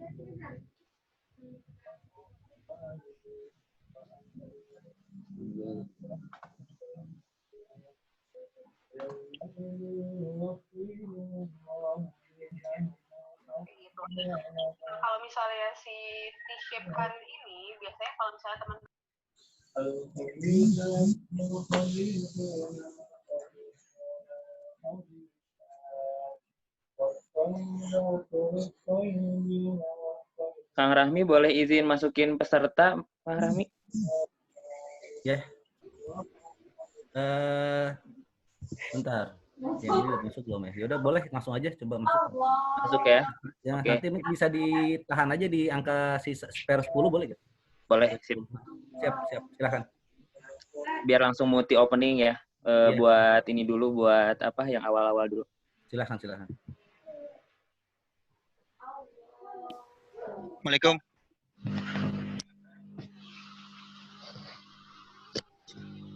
Gitu. Kalau misalnya si T-shape karir ini, biasanya kalau misalnya teman Kang Rahmi boleh izin masukin peserta, Kang Rahmi? Ya. Bentar. Yang ini udah masuk belum ya? Ya udah boleh langsung aja coba masuk. Masuk ya? Ya, Oke. nanti bisa ditahan aja di angka spare 10 boleh nggak? Boleh, sip. Siap, silakan. Biar langsung multi opening ya. Iya. Buat ini dulu, buat apa yang awal-awal dulu. Silakan. Assalamualaikum.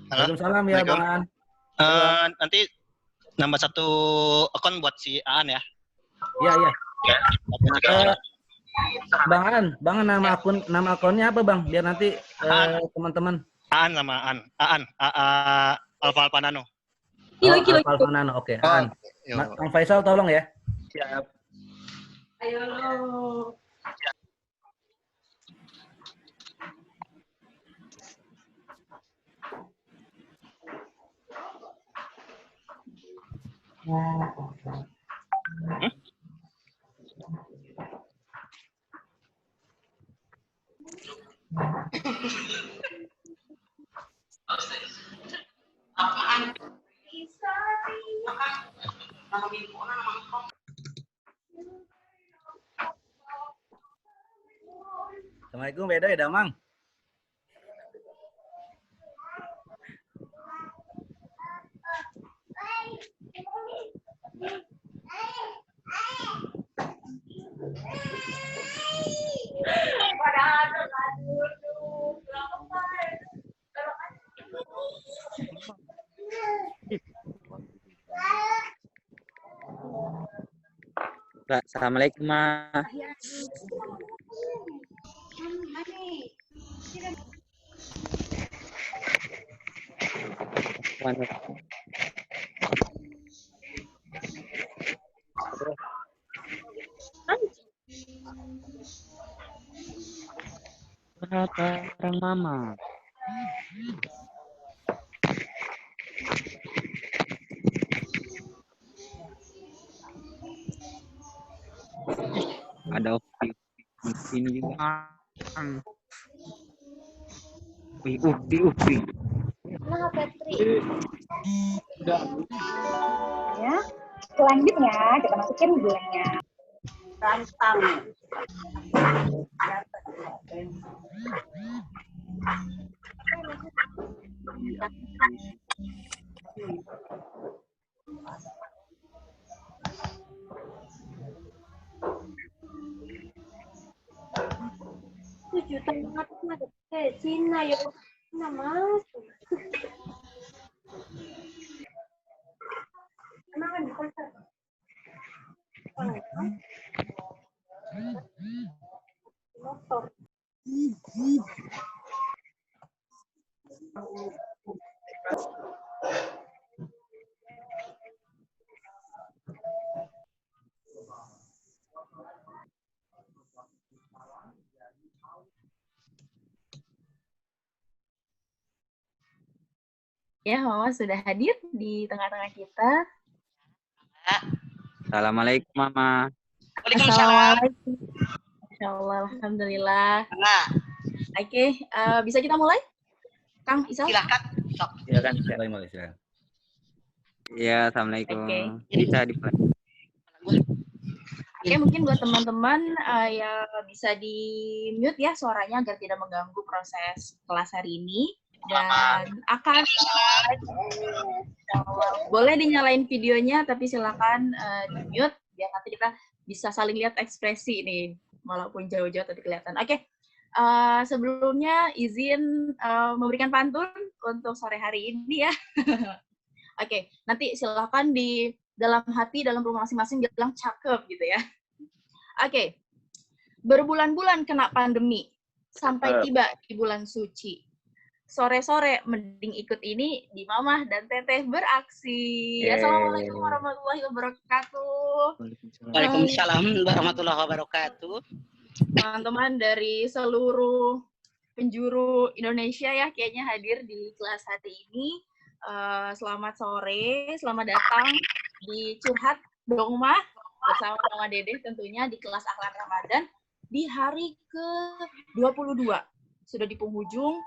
Halo. Waalaikumsalam ya Bang Aan. Nanti nambah satu akun buat si Aan ya. Iya. Bang Aan nama akunnya apa Bang? Biar nanti teman-teman. Aan nama Aan. Alfa Nano. Alfa Nano. Oke, Aan. Kang Faisal tolong ya. Siap. ayo. Assalamualaikum, beda ya Damang. Assalamualaikum, Ma. Barang Mama. Ada ini juga. Upi. Nah, Petri. Ya. Selanjutnya kita masukin gulanya. Rantang. Juta ada Cina ya, Cina masuk. Emang kan di pasar? Motor. Ya, Mama sudah hadir di tengah-tengah kita. Assalamualaikum, Mama. Waalaikumsalam. Insyaallah, alhamdulillah. Nah, Oke, bisa kita mulai? Kang Isal? silakan. Silakan. Silakan. Ya, assalamualaikum. Oke. Bisa dimulai. Oke, mungkin buat teman-teman yang bisa di mute ya suaranya agar tidak mengganggu proses kelas hari ini. Dan akan boleh dinyalain videonya, tapi silakan di mute biar nanti kita bisa saling lihat ekspresi nih, walaupun jauh-jauh tapi kelihatan. Oke, sebelumnya izin memberikan pantun untuk sore hari ini ya. Oke, nanti silakan di dalam hati, dalam rumah masing-masing bilang cakep gitu ya. Oke, berbulan-bulan kena pandemi sampai tiba di bulan suci. Sore-sore mending ikut ini di Mamah dan Teteh beraksi. Assalamualaikum warahmatullahi wabarakatuh. Waalaikumsalam warahmatullahi wabarakatuh. Teman-teman dari seluruh penjuru Indonesia ya kayaknya hadir di kelas hari ini. Selamat sore, selamat datang di Curhat Dong Mah bersama Mama Dedeh tentunya di kelas Akhlak Ramadan di hari ke-22. Sudah di penghujung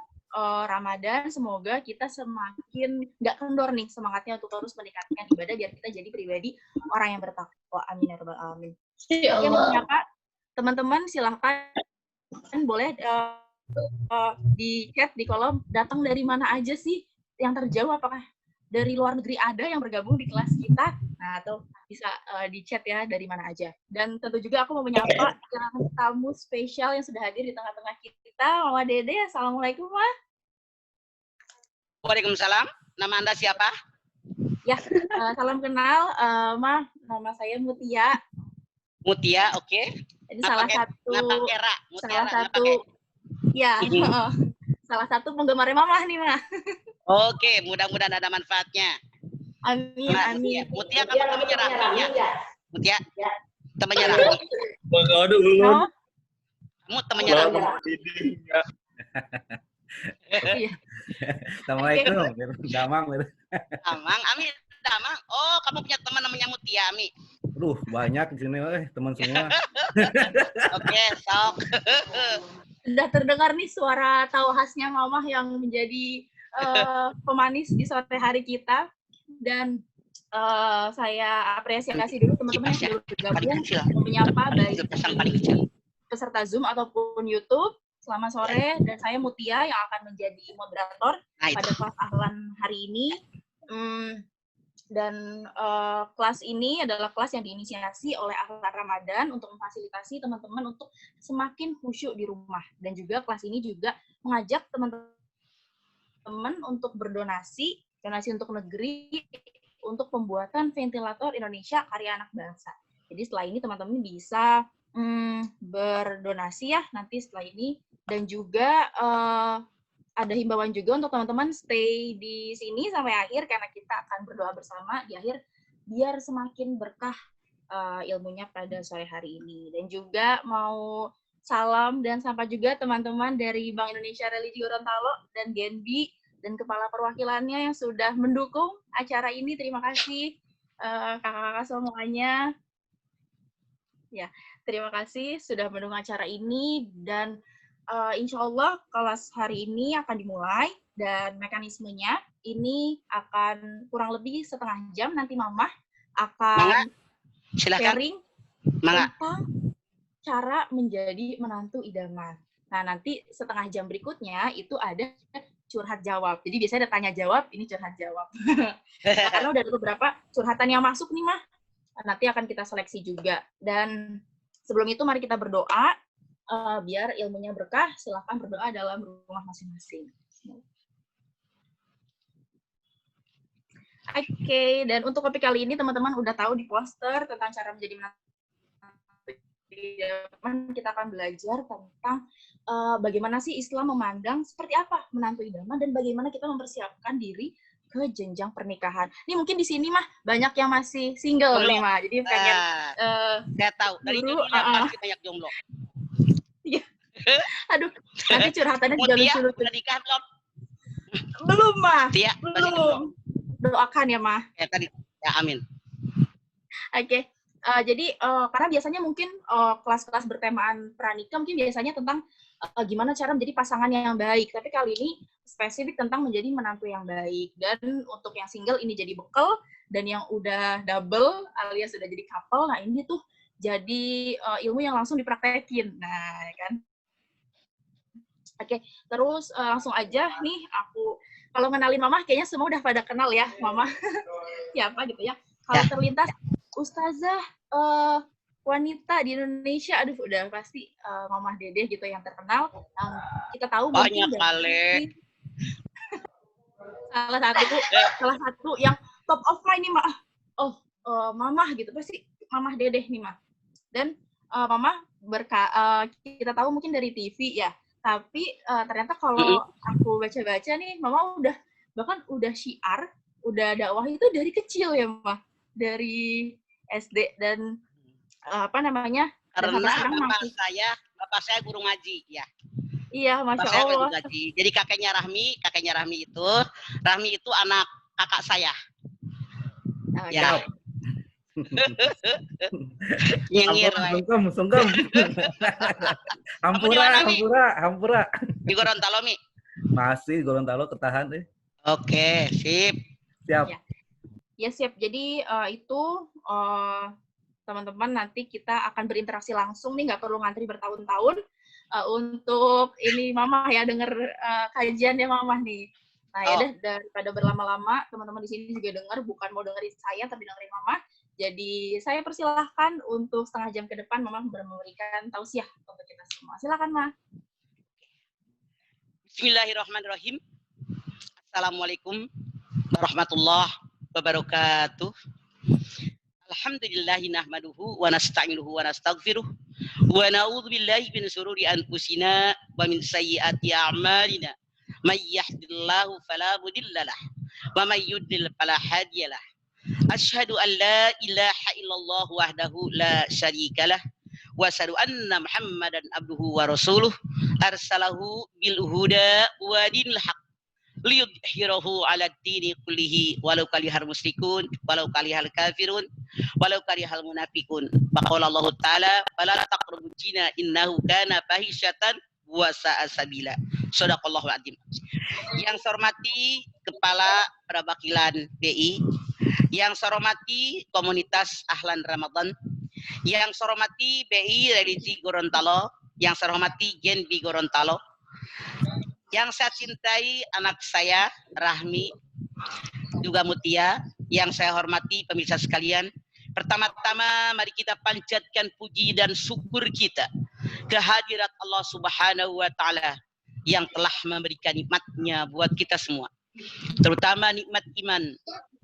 Ramadan, semoga kita semakin nggak kendor nih semangatnya untuk terus meningkatkan ibadah biar kita jadi pribadi orang yang bertakwa. Amin ya rabbal alamin. Yang menyapa teman-teman silahkan boleh di chat di kolom datang dari mana aja sih yang terjauh, apakah dari luar negeri ada yang bergabung di kelas kita, nah atau bisa di chat ya dari mana aja. Dan tentu juga aku mau menyapa tamu spesial yang sudah hadir di tengah-tengah kita, Mama Dede. Assalamualaikum, Ma. Waalaikumsalam. Nama Anda siapa? Ya, salam kenal, Ma. Nama saya Mutia. Mutia, oke. Jadi salah satu ya, salah satu penggemarnya Mama nih, Ma. Oke, mudah-mudahan ada manfaatnya. Amin, amin. Mutia, kamu temannya Rahmi ya? Mutia, temannya Rahmi. Aduh, ulun. Kamu temannya Rahmi. Assalamualaikum. Damang. Damang, Ami, Damang. Oh, kamu punya teman namanya Mutia, Ami. Aduh, banyak di sini teman semua. Oke, sok. Sudah terdengar nih suara tahu khasnya Mamah yang menjadi pemanis di sore hari kita. Dan saya apresiasi dulu teman-teman yang sudah bergabung menyapa baik peserta Zoom ataupun YouTube. Selamat sore, dan saya Mutia yang akan menjadi moderator pada kelas Ahlan hari ini. Dan kelas ini adalah kelas yang diinisiasi oleh Akhlak Ramadan untuk memfasilitasi teman-teman untuk semakin khusyuk di rumah. Dan juga kelas ini juga mengajak teman-teman untuk berdonasi, donasi untuk negeri, untuk pembuatan ventilator Indonesia karya anak bangsa. Jadi setelah ini teman-teman bisa berdonasi ya nanti setelah ini. Dan juga ada himbauan juga untuk teman-teman stay di sini sampai akhir karena kita akan berdoa bersama di akhir biar semakin berkah ilmunya pada sore hari ini. Dan juga mau salam dan sapa juga teman-teman dari Bank Indonesia Religi Gorontalo dan Genbi dan kepala perwakilannya yang sudah mendukung acara ini. Terima kasih kakak-kakak semuanya. Ya, terima kasih sudah mendukung acara ini. Dan insya Allah kelas hari ini akan dimulai dan mekanismenya ini akan kurang lebih setengah jam. Nanti Mamah akan sharing tentang cara menjadi menantu idaman. Nah, nanti setengah jam berikutnya itu ada curhat jawab. Jadi biasanya ada tanya jawab, ini curhat jawab. Nah, karena udah ada beberapa curhatan yang masuk nih, Mah. Nanti akan kita seleksi juga. Dan sebelum itu mari kita berdoa. Biar ilmunya berkah, silakan berdoa dalam rumah masing-masing. Oke, dan untuk topik kali ini teman-teman udah tahu di poster tentang cara menjadi menantu idaman. Kita akan belajar tentang bagaimana sih Islam memandang seperti apa menantu idaman dan bagaimana kita mempersiapkan diri ke jenjang pernikahan. Ini mungkin di sini mah banyak yang masih single nih mah, jadi pengen. Saya tahu dari dulu pasti banyak jomblo. Aduh, nanti curhatannya juga lucu-lucu. Udah nikah belum? Belum, Mah. Tia, belum. Doakan ya, Mah. Ya, tadi. Ya, amin. Oke. Jadi, karena biasanya mungkin kelas-kelas bertemaan pranikah mungkin biasanya tentang gimana cara menjadi pasangan yang baik. Tapi kali ini spesifik tentang menjadi menantu yang baik. Dan untuk yang single ini jadi bekal, dan yang udah double alias sudah jadi couple, nah ini tuh jadi ilmu yang langsung dipraktekin. Nah, kan? Oke, terus langsung aja nih aku, kalau kenalin Mama kayaknya semua udah pada kenal ya, Mama. Siapa gitu ya. Kalau terlintas, Ustazah wanita di Indonesia, aduh udah pasti Mama Dedeh gitu yang terkenal. Kita tahu banyak kali. salah satu yang top of mind nih, Mama gitu, pasti Mama Dedeh nih, Ma. Dan Mama kita tahu mungkin dari TV ya, tapi ternyata kalau aku baca-baca nih, Mama bahkan udah syiar, udah dakwah itu dari kecil ya, Mama, dari SD dan apa namanya? Dan Karena sampai sekarang bapak saya guru ngaji, ya. Iya, Bapak Masya saya guru Allah. ngaji. Jadi kakeknya Rahmi itu anak kakak saya. Ya. Nyengir. Sungkem. Hampura. Di Gorontalo, Mi. Masih Gorontalo ketahan deh. Oke, sip. Siap. Ya siap. Jadi itu teman-teman nanti kita akan berinteraksi langsung nih, nggak perlu ngantri bertahun-tahun untuk ini Mama ya denger kajian ya Mama nih. Nah ya deh, daripada berlama-lama teman-teman di sini juga dengar, bukan mau dengerin saya tapi dengerin Mama. Jadi saya persilahkan untuk setengah jam ke depan Mama memberikan tausiah untuk kita semua. Silakan Ma. Bismillahirrahmanirrahim. Assalamualaikum warahmatullahi wabarakatuh. Alhamdulillahi nahmaduhu wa nasta'inuhu wa nastaghfiruh wa na'udzu billahi min syururi anfusina wa min sayyiati a'malina. May yahdihillahu fala mudhillalah wa may yudlil fala hadiyalah. Asyhadu an la ilaha illallah wahdahu la syarikalah wa asyhadu anna Muhammadan abduhu wa rasuluh arsalahu bil huda wa dinil haqq liyudhhirahu 'ala ad-dini kullihi walau karihal musyrikun walau karihal kafirun walau karihal munafiqun. Faqala Allah Ta'ala fala taqrabuz zina innahu kana fahisyatan wa sa'a sabila. Shadaqallahul azim. Yang saya hormati Kepala Perwakilan BI, yang saya hormati komunitas Ahlan Ramadan, yang saya hormati BI Religi Gorontalo, yang saya hormati Genbi Gorontalo, yang saya cintai anak saya Rahmi juga Mutia, yang saya hormati pemirsa sekalian. Pertama-tama mari kita panjatkan puji dan syukur kita kehadirat Allah Subhanahu wa taala yang telah memberikan nikmatnya buat kita semua. Terutama nikmat iman,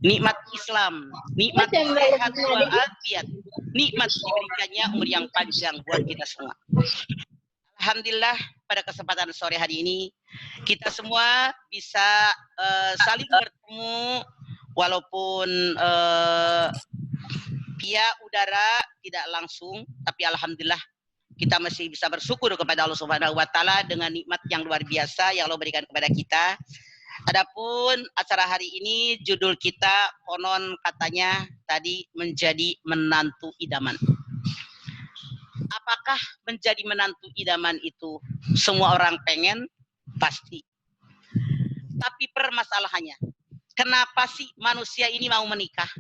nikmat Islam, nikmat sehat walafiat, nikmat diberikannya umur yang panjang buat kita semua. Alhamdulillah pada kesempatan sore hari ini kita semua bisa saling bertemu walaupun via udara tidak langsung, tapi alhamdulillah kita masih bisa bersyukur kepada Allah Subhanahu wa taala dengan nikmat yang luar biasa yang Allah berikan kepada kita. Adapun acara hari ini judul kita konon katanya tadi menjadi menantu idaman. Apakah menjadi menantu idaman itu semua orang pengen? Pasti. Tapi permasalahannya, kenapa sih manusia ini mau menikah?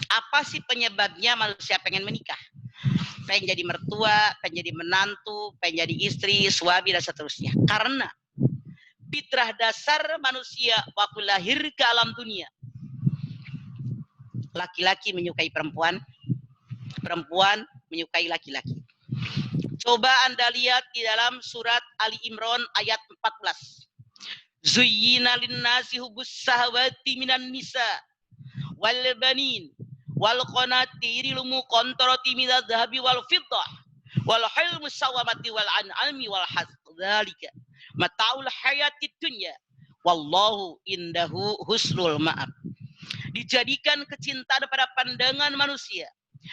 Apa sih penyebabnya manusia pengen menikah? Pengen jadi mertua, pengen jadi menantu, pengen jadi istri, suami, dan seterusnya. Karena fitrah dasar manusia waktu lahir ke alam dunia. Laki-laki menyukai perempuan, perempuan menyukai laki-laki. Coba Anda lihat di dalam surat Ali Imran ayat 14. Zuyyina linnasi hubbus sahawati minan nisa wal banin wal qanatiril muqantarati minadh dhahabi wal fiddah wal khayl musawwamati wal an'ami wal harth dzalika mataul hayatid dunya wallahu indahu husnul ma'ab. Dijadikan kecintaan pada pandangan manusia.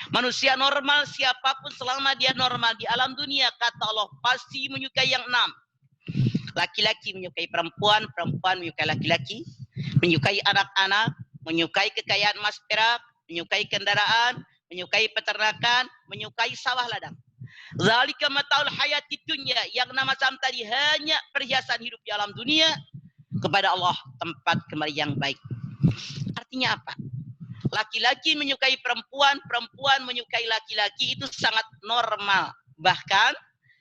Manusia normal siapapun selama dia normal di alam dunia kata Allah pasti menyukai yang 6. Laki-laki menyukai perempuan, perempuan menyukai laki-laki, menyukai anak-anak, menyukai kekayaan emas perak, menyukai kendaraan, menyukai peternakan, menyukai sawah ladang. Zalika mataul hayatid dunya, yang nama macam tadi hanya perhiasan hidup di alam dunia. Kepada Allah tempat kembali yang baik. Artinya apa? Laki-laki menyukai perempuan, perempuan menyukai laki-laki itu sangat normal. Bahkan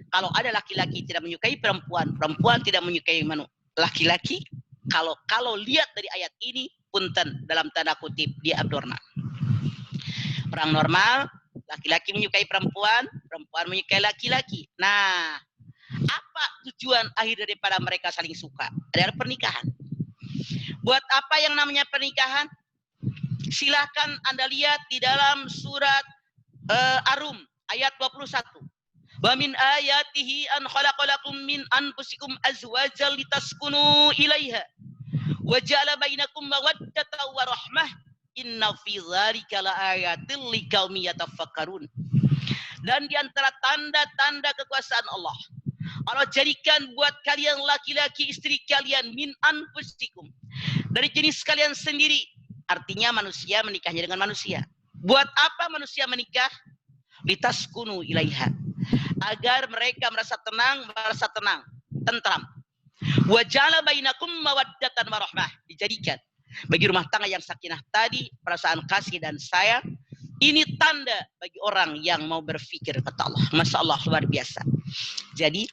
kalau ada laki-laki tidak menyukai perempuan, perempuan tidak menyukai laki-laki, kalau lihat dari ayat ini, punten dalam tanda kutip dia abnormal. Orang normal, laki-laki menyukai perempuan, perempuan menyukai laki-laki. Nah, apa tujuan akhir daripada mereka saling suka? Adalah pernikahan. Buat apa yang namanya pernikahan? Silahkan Anda lihat di dalam surat Ar-Rum ayat 21. Wa min ayatihi an khalaqalakum min anfusikum azwajan litaskunu ilaiha wa ja'ala bainakum mawaddatan wa rahmah inna fi dzalika laayatil liqaumin yatafakkarun. Dan di antara tanda-tanda kekuasaan Allah, Allah jadikan buat kalian laki-laki istri kalian min anfusikum, dari jenis kalian sendiri. Artinya manusia menikahnya dengan manusia. Buat apa manusia menikah? Litaskunu ilaiha, agar mereka merasa tenang, tentram. Wa ja'ala bainakum mawaddatan wa rahmah, dijadikan bagi rumah tangga yang sakinah tadi perasaan kasih dan sayang. Ini tanda bagi orang yang mau berpikir, kata Allah. Masya Allah, luar biasa. Jadi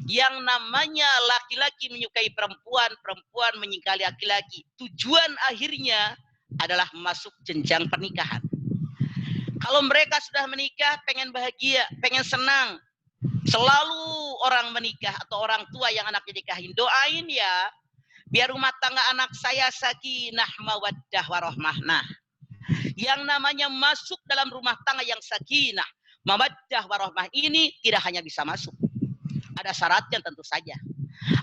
yang namanya laki-laki menyukai perempuan, perempuan menyukai laki-laki, tujuan akhirnya adalah masuk jenjang pernikahan. Kalau mereka sudah menikah, pengen bahagia, pengen senang, selalu orang menikah atau orang tua yang anaknya nikahin, doain ya, biar rumah tangga anak saya sakinah mawaddah warahmah. Nah, yang namanya masuk dalam rumah tangga yang sakinah mawaddah warahmah ini tidak hanya bisa masuk, ada syaratnya tentu saja.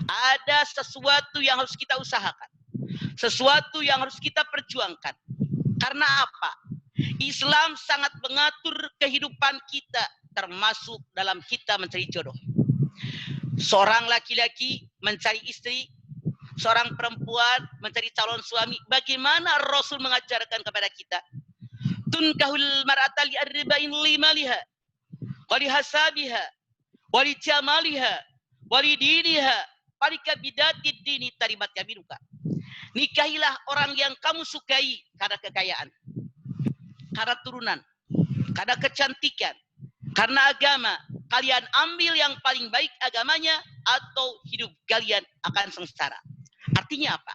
Ada sesuatu yang harus kita usahakan, sesuatu yang harus kita perjuangkan. Karena apa? Islam sangat mengatur kehidupan kita, termasuk dalam kita mencari jodoh. Seorang laki-laki mencari istri, seorang perempuan mencari calon suami. Bagaimana Rasul mengajarkan kepada kita? Tunkahul mar'ata li arba'in limaliha wa li hasabiha wa li jamaliha wa li diniha wa li kabidati dini taribat yaminuka. Nikahilah orang yang kamu sukai karena kekayaan, karena turunan, karena kecantikan, karena agama. Kalian ambil yang paling baik agamanya atau hidup kalian akan sengsara. Artinya apa?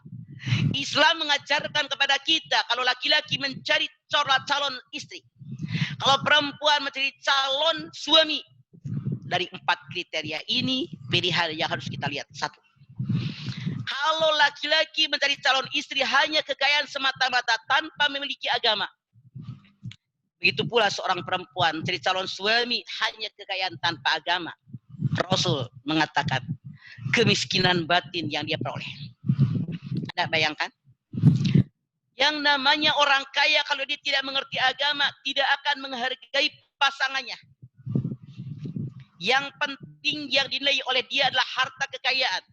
Islam mengajarkan kepada kita kalau laki-laki mencari calon istri, kalau perempuan mencari calon suami, dari 4 kriteria ini pilihan yang harus kita lihat. 1. Kalau laki-laki mencari calon istri hanya kekayaan semata-mata tanpa memiliki agama, begitu pula seorang perempuan mencari calon suami hanya kekayaan tanpa agama, Rasul mengatakan kemiskinan batin yang dia peroleh. Anda bayangkan? Yang namanya orang kaya kalau dia tidak mengerti agama, tidak akan menghargai pasangannya. Yang penting yang dinilai oleh dia adalah harta kekayaan.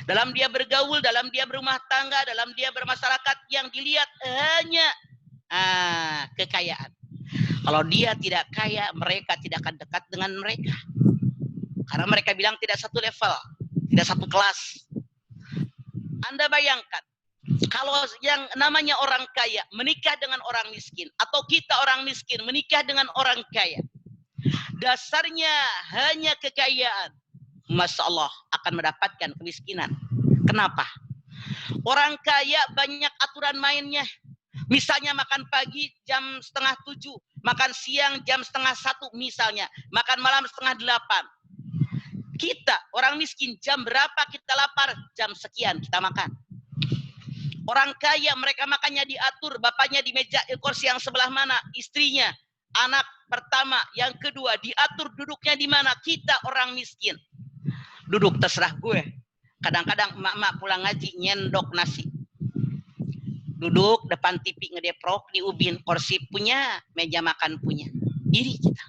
Dalam dia bergaul, dalam dia berumah tangga, dalam dia bermasyarakat, yang dilihat hanya kekayaan. Kalau dia tidak kaya, mereka tidak akan dekat dengan mereka. Karena mereka bilang tidak satu level, tidak satu kelas. Anda bayangkan, kalau yang namanya orang kaya menikah dengan orang miskin, atau kita orang miskin menikah dengan orang kaya, dasarnya hanya kekayaan, Masya Allah akan mendapatkan kemiskinan. Kenapa? Orang kaya banyak aturan mainnya. Misalnya makan pagi jam 6:30, makan siang jam 12:30 misalnya, makan malam 7:30. Kita orang miskin jam berapa kita lapar? Jam sekian kita makan. Orang kaya mereka makannya diatur, bapaknya di meja kursi yang sebelah mana, istrinya, anak pertama, yang kedua diatur duduknya di mana. Kita orang miskin duduk terserah gue. Kadang-kadang emak-emak pulang ngaji nyendok nasi, duduk depan TV ngedeprok di ubin, kursi punya, meja makan punya. Iri kita.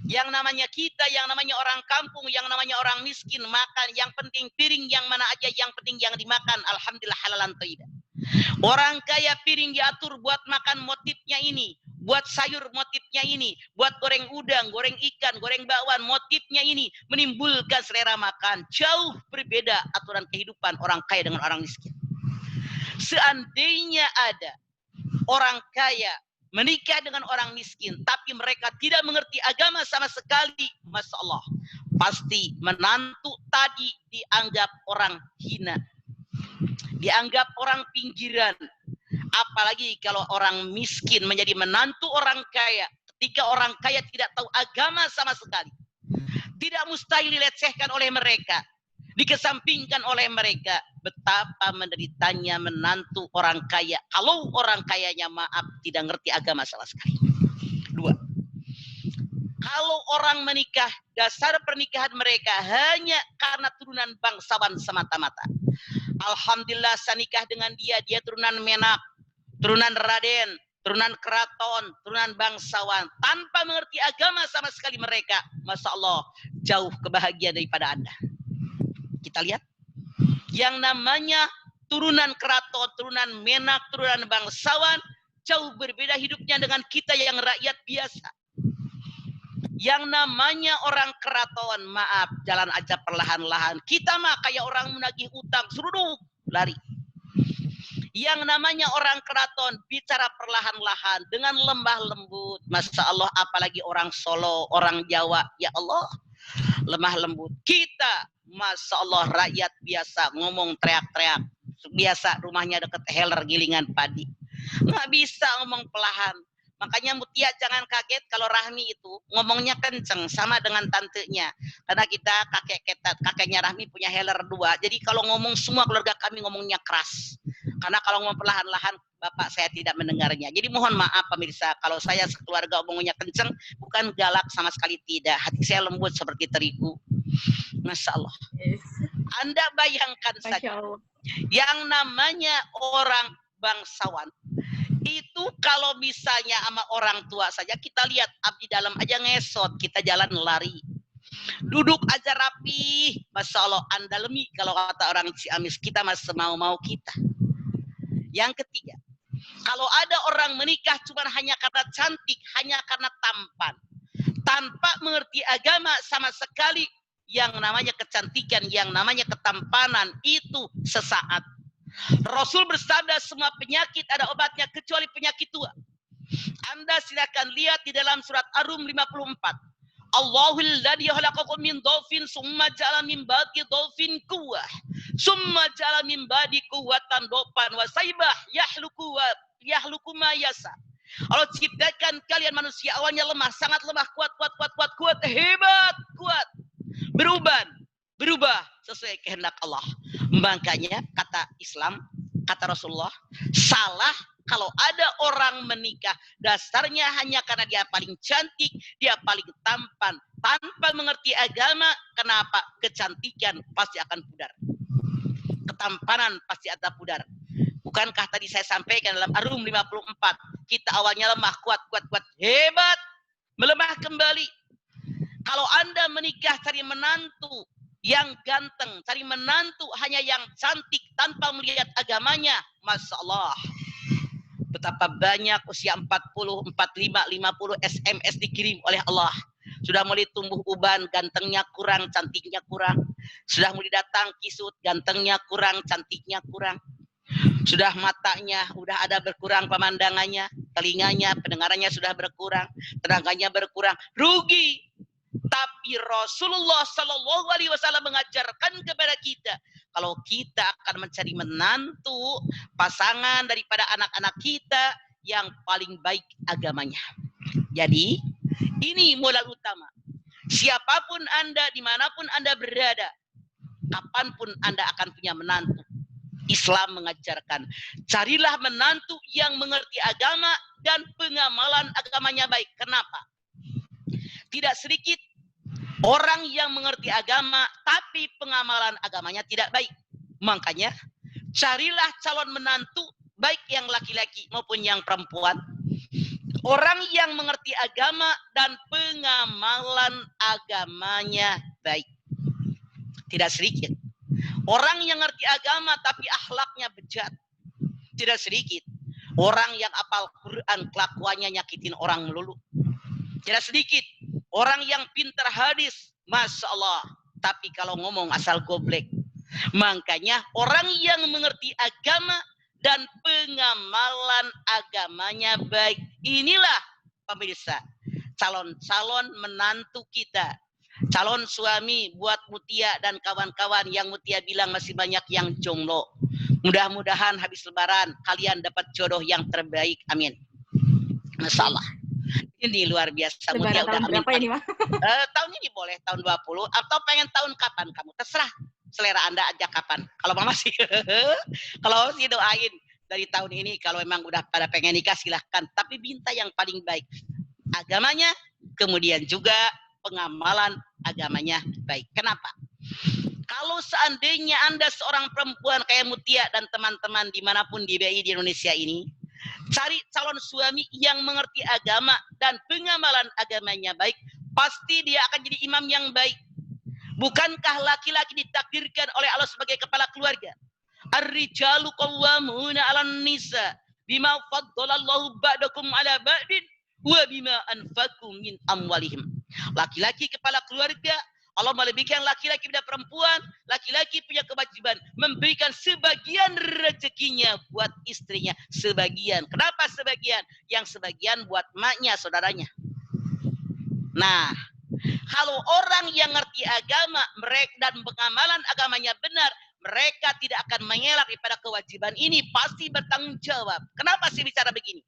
Yang namanya kita, yang namanya orang kampung, yang namanya orang miskin, makan yang penting piring yang mana aja, yang penting yang dimakan, alhamdulillah halalan thayyiban. Orang kaya piring diatur buat makan motifnya ini, buat sayur motifnya ini, buat goreng udang, goreng ikan, goreng bakwan motifnya ini, menimbulkan selera makan. Jauh berbeda aturan kehidupan orang kaya dengan orang miskin. Seandainya ada orang kaya menikah dengan orang miskin, tapi mereka tidak mengerti agama sama sekali, Masya Allah, pasti menantu tadi dianggap orang hina, dianggap orang pinggiran. Apalagi kalau orang miskin menjadi menantu orang kaya, ketika orang kaya tidak tahu agama sama sekali, tidak mustahil dilecehkan oleh mereka, dikesampingkan oleh mereka. Betapa menderitanya menantu orang kaya kalau orang kayanya maaf tidak ngerti agama sama sekali. 2. Kalau orang menikah, dasar pernikahan mereka hanya karena turunan bangsawan semata-mata. Alhamdulillah saya nikah dengan dia turunan Menak, turunan Raden, turunan keraton, turunan bangsawan. Tanpa mengerti agama sama sekali mereka. Masya Allah, jauh kebahagiaan daripada Anda. Kita lihat. Yang namanya turunan keraton, turunan Menak, turunan bangsawan, jauh berbeda hidupnya dengan kita yang rakyat biasa. Yang namanya orang keraton, maaf, jalan aja perlahan-lahan. Kita mah kayak orang menagih utang, seruduk, lari. Yang namanya orang keraton, bicara perlahan-lahan, dengan lembah lembut. Masya Allah, apalagi orang Solo, orang Jawa. Ya Allah, lemah lembut. Kita, Masya Allah, rakyat biasa, ngomong teriak-teriak. Biasa, rumahnya dekat heler gilingan padi. Nggak bisa ngomong pelahan. Makanya Mutia jangan kaget kalau Rahmi itu ngomongnya kenceng sama dengan tantenya. Karena kita kakeknya Rahmi punya heler 2. Jadi kalau ngomong semua keluarga kami ngomongnya keras. Karena kalau ngomong perlahan-lahan bapak saya tidak mendengarnya. Jadi mohon maaf pemirsa kalau saya sekeluarga ngomongnya kenceng bukan galak sama sekali tidak. Hati saya lembut seperti terigu. Masya Allah. Yes. Anda bayangkan Masya saja Allah. yang namanya orang bangsawan. Itu kalau misalnya sama orang tua saja kita lihat abdi dalam aja ngesot, kita jalan lari. Duduk aja rapi, Masya Allah, andalemi kalau kata orang Ciamis, kita masih mau-mau kita. Yang ketiga, kalau ada orang menikah cuma hanya karena cantik, hanya karena tampan, tanpa mengerti agama sama sekali, yang namanya kecantikan, yang namanya ketampanan, itu sesaat. Rasul bersabda semua penyakit ada obatnya kecuali penyakit tua. Anda silakan lihat di dalam surat Ar-Rum 54. Allahul ladzi khalaqakum min dhafin summa ja'ala min ba'di dhafin quwwah summa ja'ala min ba'di quwwatan dhafan wa saibah yahluku ma yasa. Allah ciptakan kalian manusia awalnya lemah, sangat lemah, kuat, hebat, kuat. Berubah sesuai kehendak Allah. Makanya kata Islam, kata Rasulullah, salah kalau ada orang menikah dasarnya hanya karena dia paling cantik, dia paling tampan, tanpa mengerti agama. Kenapa? Kecantikan pasti akan pudar. Ketampanan pasti akan pudar. Bukankah tadi saya sampaikan dalam Ar-Rum 54, kita awalnya lemah, kuat, hebat, melemah kembali. Kalau Anda menikah cari menantu yang ganteng, cari menantu hanya yang cantik tanpa melihat agamanya, Masya Allah. Betapa banyak usia 40, 45, 50 SMS dikirim oleh Allah. Sudah mulai tumbuh uban, gantengnya kurang, cantiknya kurang. Sudah mulai datang kisut, gantengnya kurang, cantiknya kurang. Sudah matanya, udah ada berkurang pemandangannya, telinganya, pendengarannya sudah berkurang, tenaganya berkurang, rugi. Tapi Rasulullah Sallallahu Alaihi Wasallam mengajarkan kepada kita, kalau kita akan mencari menantu, pasangan daripada anak-anak kita yang paling baik agamanya. Jadi ini modal utama. Siapapun Anda, dimanapun Anda berada, kapanpun Anda akan punya menantu. Islam mengajarkan, carilah menantu yang mengerti agama dan pengamalan agamanya baik. Kenapa? Tidak sedikit orang yang mengerti agama tapi pengamalan agamanya tidak baik. Makanya carilah calon menantu baik yang laki-laki maupun yang perempuan, orang yang mengerti agama dan pengamalan agamanya baik. Tidak sedikit orang yang mengerti agama tapi akhlaknya bejat. Tidak sedikit orang yang apal Quran kelakuannya nyakitin orang melulu. Tidak sedikit orang yang pintar hadis, Masya Allah, tapi kalau ngomong asal goblek. Makanya orang yang mengerti agama dan pengamalan agamanya baik, inilah pemirsa calon-calon menantu kita, calon suami buat Mutia dan kawan-kawan yang Mutia bilang masih banyak yang jomblo. Mudah-mudahan habis lebaran kalian dapat jodoh yang terbaik, amin. Masya Allah. Ini luar biasa. Lebaran tahun berapa ini, Mas? Tahun ini boleh, tahun 20, atau pengen tahun kapan kamu? Terserah, selera Anda aja kapan. Kalau Mama sih, kalau sih doain dari tahun ini, kalau memang udah pada pengen nikah silahkan. Tapi minta yang paling baik. Agamanya, kemudian juga pengamalan agamanya baik. Kenapa? Kalau seandainya Anda seorang perempuan kayak Mutia dan teman-teman dimanapun di BI di Indonesia ini, cari calon suami yang mengerti agama dan pengamalan agamanya baik, pasti dia akan jadi imam yang baik. Bukankah laki-laki ditakdirkan oleh Allah sebagai kepala keluarga? Ar-rijalu qawwamuna 'alan nisa bima faddalallahu ba'dakum 'ala ba'din wa bima anfaqu min amwalihim. Laki-laki kepala keluarga, Allah melebihkan laki-laki pada perempuan. Laki-laki punya kewajiban memberikan sebagian rezekinya buat istrinya. Sebagian. Kenapa sebagian? Yang sebagian buat maknya, saudaranya. Nah, kalau orang yang ngerti agama mereka dan pengamalan agamanya benar, mereka tidak akan mengelak daripada kewajiban ini, pasti bertanggung jawab. Kenapa sih bicara begini?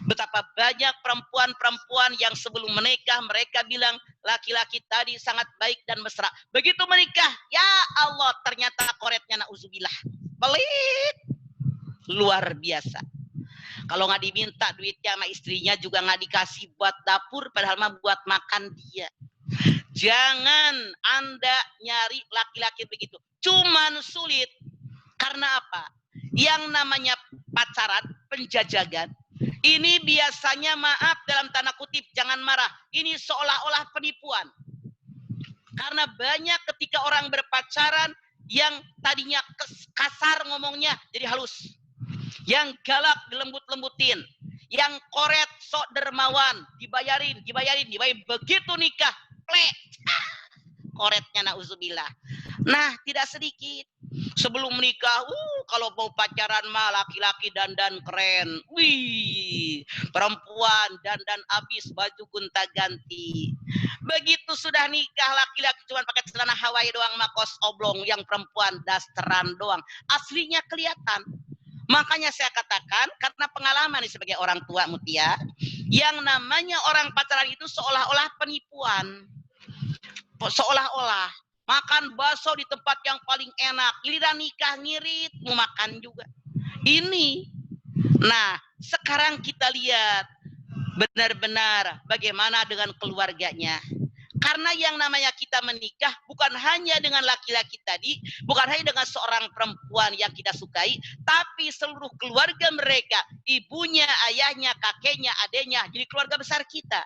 Betapa banyak perempuan-perempuan yang sebelum menikah mereka bilang laki-laki tadi sangat baik dan mesra. Begitu menikah, ya Allah ternyata koretnya na'udzubillah. Pelit. Luar biasa. Kalau nggak diminta duitnya sama istrinya juga nggak dikasih buat dapur, padahal mah buat makan dia. Jangan Anda nyari laki-laki begitu. Cuman sulit. Karena apa? Yang namanya pacaran, penjajagan, ini biasanya, maaf dalam tanda kutip, jangan marah, ini seolah-olah penipuan. Karena banyak ketika orang berpacaran yang tadinya kasar ngomongnya jadi halus. Yang galak dilembut-lembutin. Yang koret sok dermawan, dibayarin. Begitu nikah, plek. Koretnya na'udzubillah. Nah, tidak sedikit. Sebelum menikah, kalau mau pacaran mah laki-laki dandan keren. Wih, perempuan dandan habis baju gonta-ganti. Begitu sudah nikah, laki-laki cuma pakai celana Hawaii doang, makos oblong, yang perempuan dasteran doang. Aslinya kelihatan. Makanya saya katakan, karena pengalaman nih sebagai orang tua Mutia, yang namanya orang pacaran itu seolah-olah penipuan. Seolah-olah makan bakso di tempat yang paling enak, giliran nikah ngirit mau makan juga. Ini. Nah, sekarang kita lihat benar-benar bagaimana dengan keluarganya. Karena yang namanya kita menikah bukan hanya dengan laki-laki tadi, bukan hanya dengan seorang perempuan yang kita sukai, tapi seluruh keluarga mereka, ibunya, ayahnya, kakeknya, adiknya, jadi keluarga besar kita.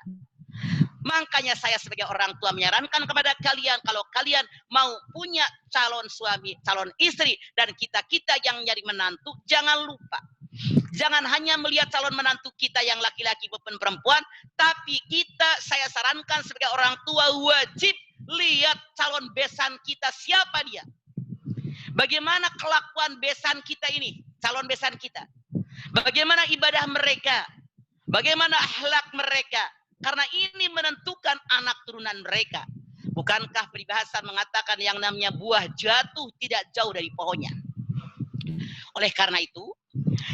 Makanya saya sebagai orang tua menyarankan kepada kalian, kalau kalian mau punya calon suami, calon istri, dan kita-kita yang nyari menantu, jangan lupa. Jangan hanya melihat calon menantu kita yang laki-laki maupun perempuan, tapi kita, saya sarankan sebagai orang tua, wajib lihat calon besan kita, siapa dia. Bagaimana kelakuan besan kita ini, calon besan kita. Bagaimana ibadah mereka, bagaimana akhlak mereka. Karena ini menentukan anak turunan mereka. Bukankah peribahasa mengatakan yang namanya buah jatuh tidak jauh dari pohonnya. Oleh karena itu,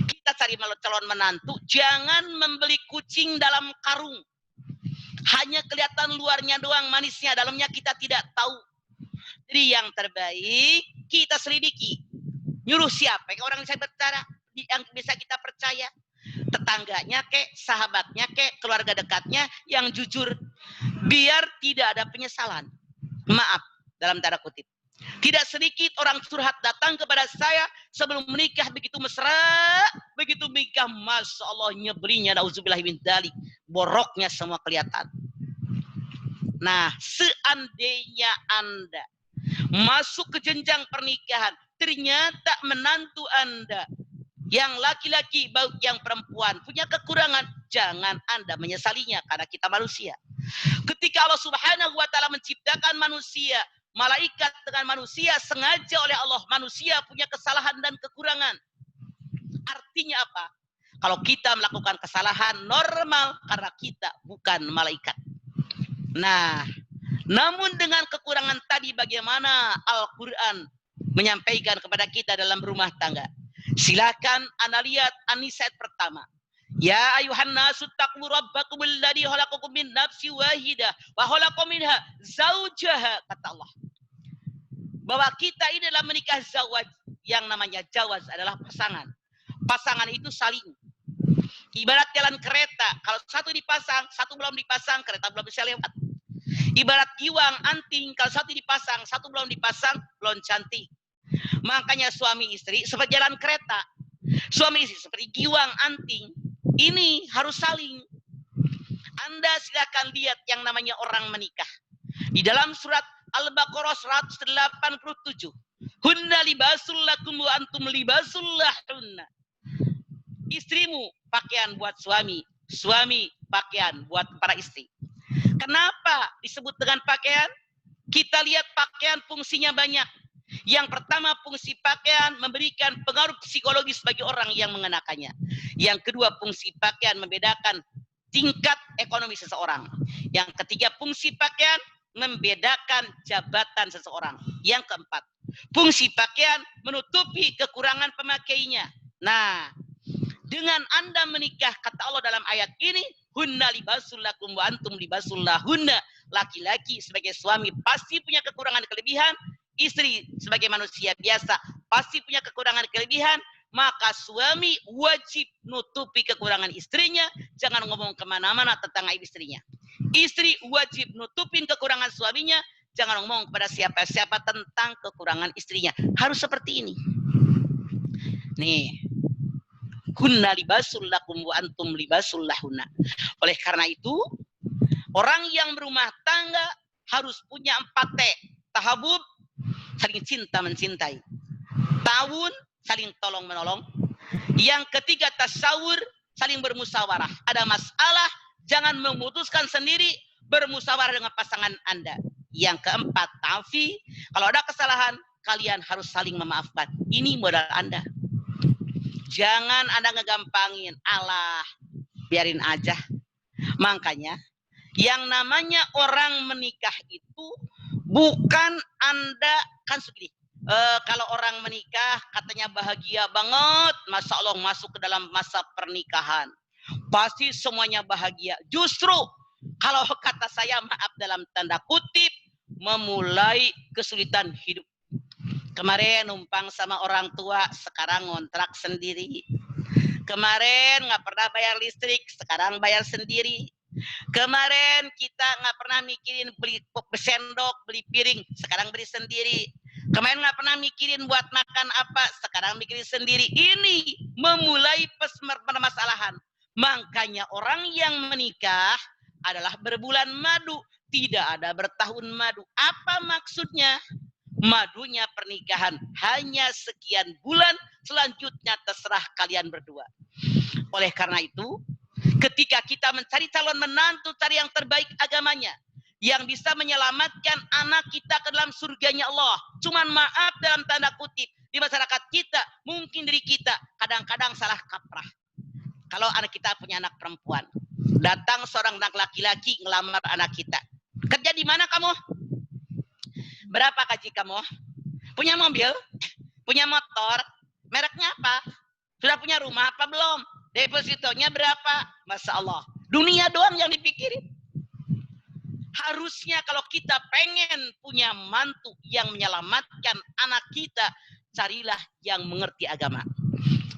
kita cari calon menantu, jangan membeli kucing dalam karung. Hanya kelihatan luarnya doang, manisnya, dalamnya kita tidak tahu. Jadi yang terbaik, kita selidiki. Nyuruh siapa? Orang yang saya bicara, yang bisa kita percaya. Tetangganya kek, sahabatnya kek, keluarga dekatnya yang jujur, biar tidak ada penyesalan. Maaf dalam tanda kutip. Tidak sedikit orang curhat datang kepada saya sebelum menikah begitu mesra, begitu menikah, masya Allah nyebrinya, nauzubillah min dzalik, boroknya semua kelihatan. Nah, seandainya Anda masuk ke jenjang pernikahan, ternyata menantu Anda yang laki-laki baik yang perempuan punya kekurangan, jangan Anda menyesalinya, karena kita manusia. Ketika Allah Subhanahu wa taala menciptakan manusia, malaikat dengan manusia sengaja oleh Allah, manusia punya kesalahan dan kekurangan. Artinya apa? Kalau kita melakukan kesalahan normal karena kita bukan malaikat. Nah, namun dengan kekurangan tadi bagaimana Al-Qur'an menyampaikan kepada kita dalam rumah tangga? Silakan Anda lihat An-Nisa pertama. Ya ayuhan nasu taqu rabbakum alladzi khalaqakum min nafsin wahidah wa khalaqa minha zaujaha, kata Allah. Bahwa kita ini adalah menikah zawaj. Yang namanya jawaz adalah pasangan. Pasangan itu saling. Ibarat jalan kereta, kalau satu dipasang, satu belum dipasang, kereta belum bisa lewat. Ibarat giwang, anting, kalau satu dipasang, satu belum dipasang, belum cantik. Makanya suami istri seperti jalan kereta. Suami istri seperti giwang, anting. Ini harus saling. Anda silakan lihat yang namanya orang menikah. Di dalam surat Al-Baqarah 187. Hunna libasul lakum wa antum libasul lahunna. Istrimu pakaian buat suami, suami pakaian buat para istri. Kenapa disebut dengan pakaian? Kita lihat pakaian fungsinya banyak. Yang pertama, fungsi pakaian memberikan pengaruh psikologis bagi orang yang mengenakannya. Yang kedua, fungsi pakaian membedakan tingkat ekonomi seseorang. Yang ketiga, fungsi pakaian membedakan jabatan seseorang. Yang keempat, fungsi pakaian menutupi kekurangan pemakainya. Nah, dengan Anda menikah, kata Allah dalam ayat ini, hunna libasul lakum wa antum libasul lahunna. Laki-laki sebagai suami pasti punya kekurangan kelebihan, istri sebagai manusia biasa pasti punya kekurangan kelebihan, maka suami wajib nutupi kekurangan istrinya, jangan ngomong kemana-mana tentang aib istrinya. Istri wajib nutupin kekurangan suaminya, jangan ngomong kepada siapa-siapa tentang kekurangan istrinya. Harus seperti ini. Nih, hunna libasul lakum wa antum libasul lahunna. Oleh karena itu, orang yang berumah tangga harus punya 4T. Tahabub, saling cinta mencintai. Ta'awun, saling tolong menolong. Yang ketiga, tasawur, saling bermusyawarah. Ada masalah, jangan memutuskan sendiri, bermusyawarah dengan pasangan Anda. Yang keempat, ta'afi, kalau ada kesalahan, kalian harus saling memaafkan. Ini modal Anda. Jangan Anda ngegampangin, alah, biarin aja. Makanya, yang namanya orang menikah itu bukan Anda, kan segini. Kalau orang menikah katanya bahagia banget, Masya Allah masuk ke dalam masa pernikahan. Pasti semuanya bahagia. Justru, kalau kata saya maaf dalam tanda kutip, memulai kesulitan hidup. Kemarin numpang sama orang tua, sekarang ngontrak sendiri. Kemarin nggak pernah bayar listrik, sekarang bayar sendiri. Kemarin kita nggak pernah mikirin beli sendok, beli piring, sekarang beli sendiri. Kemarin nggak pernah mikirin buat makan apa, sekarang mikirin sendiri. Ini memulai permasalahan. Makanya orang yang menikah adalah berbulan madu, tidak ada bertahun madu. Apa maksudnya? Madunya pernikahan hanya sekian bulan, selanjutnya terserah kalian berdua. Oleh karena itu, ketika kita mencari calon menantu, cari yang terbaik agamanya, yang bisa menyelamatkan anak kita ke dalam surganya Allah. Cuman maaf dalam tanda kutip, di masyarakat kita, mungkin diri kita kadang-kadang salah kaprah. Kalau anak kita punya anak perempuan, datang seorang anak laki-laki ngelamar anak kita. Kerja di mana kamu? Berapa gaji kamu? Punya mobil? Punya motor? Mereknya apa? Sudah punya rumah apa belum? Depositonya berapa? Masya Allah. Dunia doang yang dipikirin. Harusnya kalau kita pengen punya mantu yang menyelamatkan anak kita, carilah yang mengerti agama.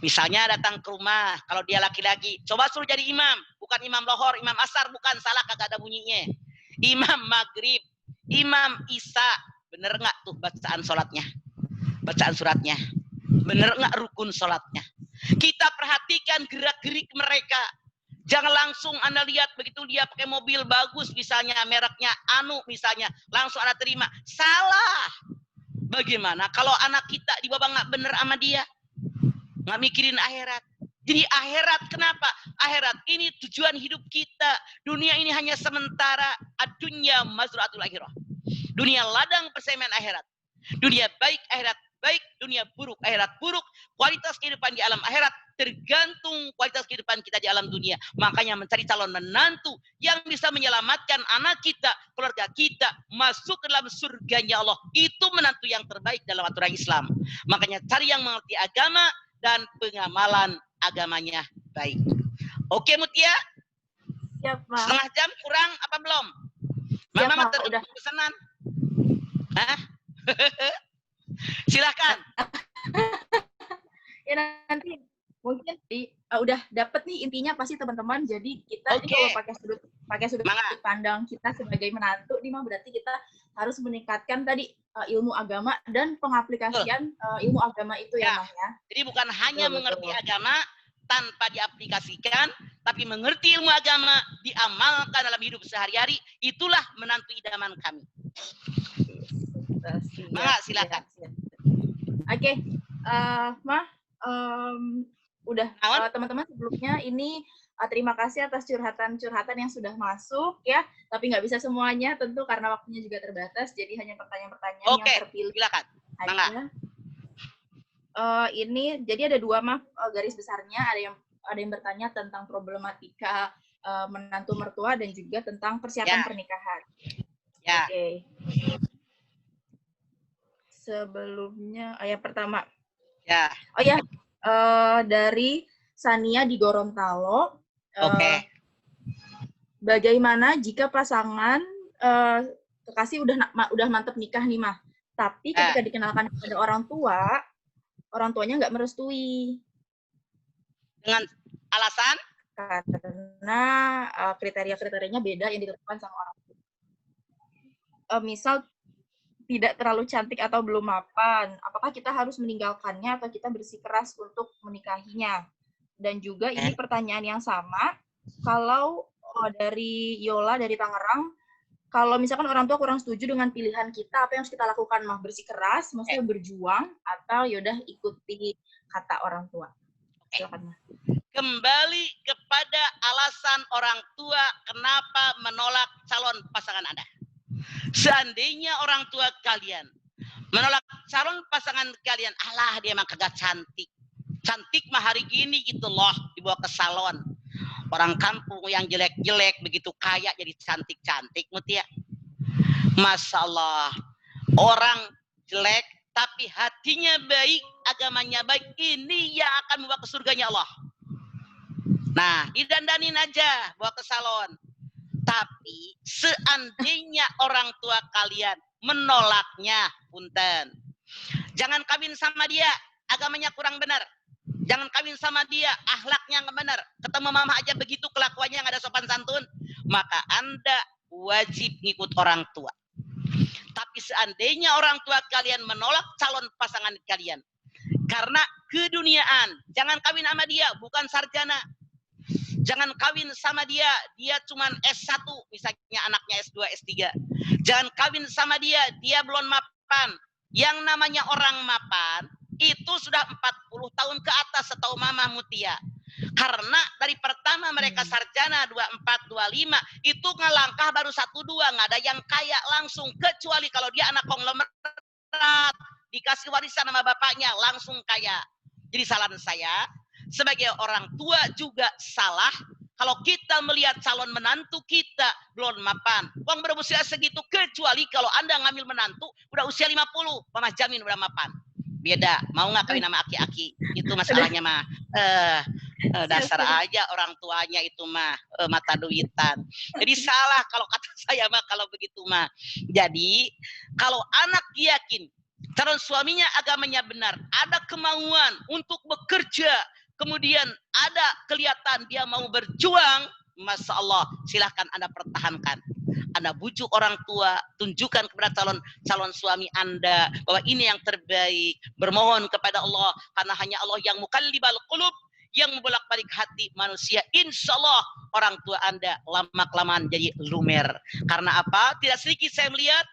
Misalnya datang ke rumah, kalau dia laki-laki, coba suruh jadi imam. Bukan imam lohor, imam asar, bukan, salah, kagak ada bunyinya. Imam maghrib, imam isya. Bener nggak tuh bacaan sholatnya? Bacaan suratnya? Bener nggak rukun sholatnya? Kita perhatikan gerak-gerik mereka. Jangan langsung Anda lihat begitu dia pakai mobil bagus, misalnya mereknya Anu misalnya, langsung Anda terima. Salah. Bagaimana kalau anak kita dibawa nggak bener sama dia? Nggak mikirin akhirat. Jadi akhirat kenapa? Akhirat ini tujuan hidup kita. Dunia ini hanya sementara. Ad-dunya mazra'atul akhirah. Dunia ladang persamaan akhirat. Dunia baik, akhirat baik. Dunia buruk, akhirat buruk. Kualitas kehidupan di alam akhirat tergantung kualitas kehidupan kita di alam dunia. Makanya mencari calon menantu yang bisa menyelamatkan anak kita, keluarga kita, masuk ke dalam surganya Allah. Itu menantu yang terbaik dalam aturan Islam. Makanya cari yang mengerti agama dan pengamalan agamanya baik. Oke Mutia? Siap, Mak. Setengah jam kurang apa belum? Siap, Mama Mak, udah. pesanan. Hah? Silakan. Ya nanti Mungkin udah dapet nih intinya pasti teman-teman. Jadi kita ini Oke. kalau pakai sudut Semangat. pandang kita sebagai menantu nih mah berarti kita harus meningkatkan tadi ilmu agama dan pengaplikasian ilmu agama itu ya Ya. Mah ya. Jadi bukan hanya Betul, mengerti betul. agama tanpa diaplikasikan, tapi mengerti ilmu agama, diamalkan dalam hidup sehari-hari. Itulah menantu idaman kami. Semangat, silakan. Oke, Mah, udah Naon? teman-teman sebelumnya ini terima kasih atas curhatan-curhatan yang sudah masuk ya. Tapi nggak bisa semuanya tentu karena waktunya juga terbatas. Jadi hanya pertanyaan-pertanyaan Oke, yang terpilih silakan. aja. Ini jadi ada dua Mah garis besarnya. Ada yang bertanya tentang problematika menantu mertua dan juga tentang persiapan Ya. pernikahan. Ya. Oke. Sebelumnya, yang pertama. Ya. Oh ya, dari Sania di Gorontalo. Oke. Bagaimana jika pasangan kekasih udah mantep nikah nih Mah, tapi ketika dikenalkan kepada orang tuanya nggak merestui. Dengan alasan? Karena kriteria-kriterianya beda yang ditetapkan sama orang tua. Misal tidak terlalu cantik atau belum mapan, apakah kita harus meninggalkannya atau kita bersikeras untuk menikahinya? Dan juga ini pertanyaan yang sama, kalau dari Yola dari Tangerang, kalau misalkan orang tua kurang setuju dengan pilihan kita, apa yang harus kita lakukan? Mah bersikeras, maksudnya berjuang, atau yaudah ikuti kata orang tua? Silakan Mah. Kembali kepada alasan orang tua kenapa menolak calon pasangan Anda. Seandainya orang tua kalian menolak calon pasangan kalian, alah dia mah kagak cantik. Cantik mah hari gini gitu loh, dibawa ke salon. Orang kampung yang jelek-jelek begitu kaya jadi cantik-cantik mutia. Masya Allah, orang jelek tapi hatinya baik, agamanya baik, ini yang akan membawa ke surganya Allah. Nah, didandanin aja, bawa ke salon. Tapi seandainya orang tua kalian menolaknya, punten. Jangan kawin sama dia, agamanya kurang benar. Jangan kawin sama dia, akhlaknya nggak benar. Ketemu mama aja begitu kelakuannya nggak ada sopan santun. Maka Anda wajib ngikut orang tua. Tapi seandainya orang tua kalian menolak calon pasangan kalian karena keduniaan, jangan kawin sama dia, bukan sarjana. Jangan kawin sama dia, dia cuman S1, misalnya anaknya S2, S3. Jangan kawin sama dia, dia belum mapan. Yang namanya orang mapan, itu sudah 40 tahun ke atas setahu Mama Mutia. Karena dari pertama mereka sarjana 24, 25, itu ngelangkah baru 1, 2, nggak ada yang kaya langsung. Kecuali kalau dia anak konglomerat, dikasih warisan sama bapaknya, langsung kaya. Jadi saran saya, sebagai orang tua juga salah kalau kita melihat calon menantu kita belum mapan. Uang berusia segitu, kecuali kalau Anda ngambil menantu udah usia 50, Mama jamin udah mapan. Beda, mau nggak kawin sama aki-aki? Itu masalahnya mah. Dasar aja orang tuanya itu mah mata duitan. Jadi salah kalau kata saya mah kalau begitu mah. Jadi kalau anak yakin calon suaminya agamanya benar, ada kemauan untuk bekerja, kemudian ada kelihatan dia mau berjuang, Masya Allah, silahkan Anda pertahankan. Anda bujuk orang tua, tunjukkan kepada calon suami Anda bahwa ini yang terbaik. Bermohon kepada Allah, karena hanya Allah yang mukallibal qulub, yang membolak-balik hati manusia. Insya Allah orang tua Anda lama-kelamaan jadi lumer. Karena apa? Tidak sedikit saya melihat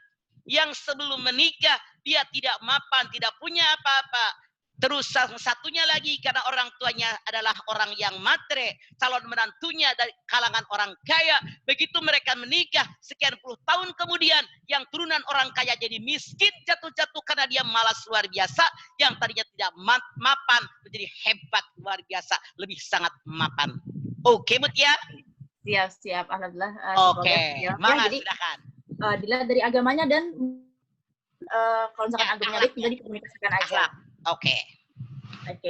yang sebelum menikah dia tidak mapan, tidak punya apa-apa. Terus satunya lagi karena orang tuanya adalah orang yang matre, calon menantunya dari kalangan orang kaya. Begitu mereka menikah, sekian puluh tahun kemudian yang turunan orang kaya jadi miskin jatuh-jatuh karena dia malas luar biasa. Yang tadinya tidak mapan menjadi hebat luar biasa, lebih sangat mapan. Oke, Mutia? Siap, alhamdulillah. Oke, Mama silakan. Dilihat dari agamanya dan kalau misalkan agamanya baik, bisa dikomunikasikan aja. Oke.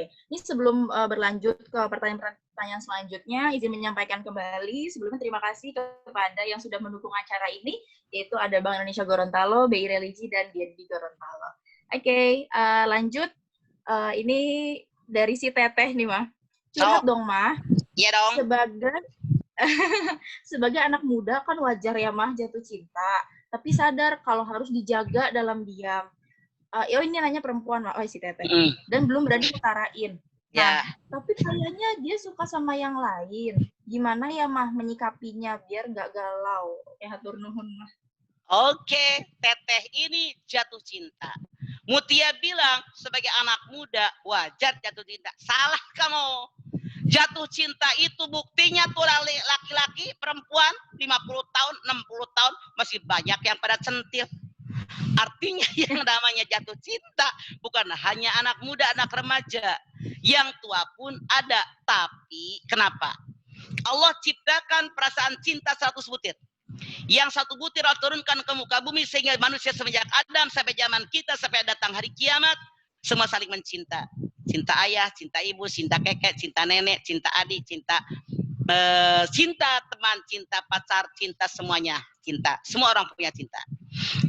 Ini sebelum berlanjut ke pertanyaan selanjutnya, izin menyampaikan kembali sebelumnya terima kasih kepada yang sudah mendukung acara ini, yaitu ada Bank Indonesia Gorontalo, BI Religi, dan DNB Gorontalo. Lanjut. Ini dari si Teteh nih, Mah. curhat So. dong, Mah. Iya dong. Sebagai sebagai anak muda kan wajar ya, Mah, jatuh cinta. Tapi sadar kalau harus dijaga dalam diam. Ini nanya perempuan, Mah. Oh, si Teteh. Dan belum berani utarain. Ya. Tapi kayaknya dia suka sama yang lain. Gimana ya, Mah, menyikapinya biar nggak galau? Ya, hatur nuhun, Mah. Oke, Teteh ini jatuh cinta. Mutia bilang sebagai anak muda wajar jatuh cinta. Salah kamu. Jatuh cinta itu buktinya tuh laki-laki, perempuan 50 tahun, 60 tahun masih banyak yang pada centil. Artinya yang namanya jatuh cinta bukan hanya anak muda, anak remaja. Yang tua pun ada. Tapi kenapa? Allah ciptakan perasaan cinta 100 butir. Yang 1 butir Allah turunkan ke muka bumi sehingga manusia semenjak Adam sampai zaman kita sampai datang hari kiamat semua saling mencinta. Cinta ayah, cinta ibu, cinta kakek, cinta nenek, cinta adik, cinta teman, cinta pacar, cinta semuanya, cinta. Semua orang punya cinta.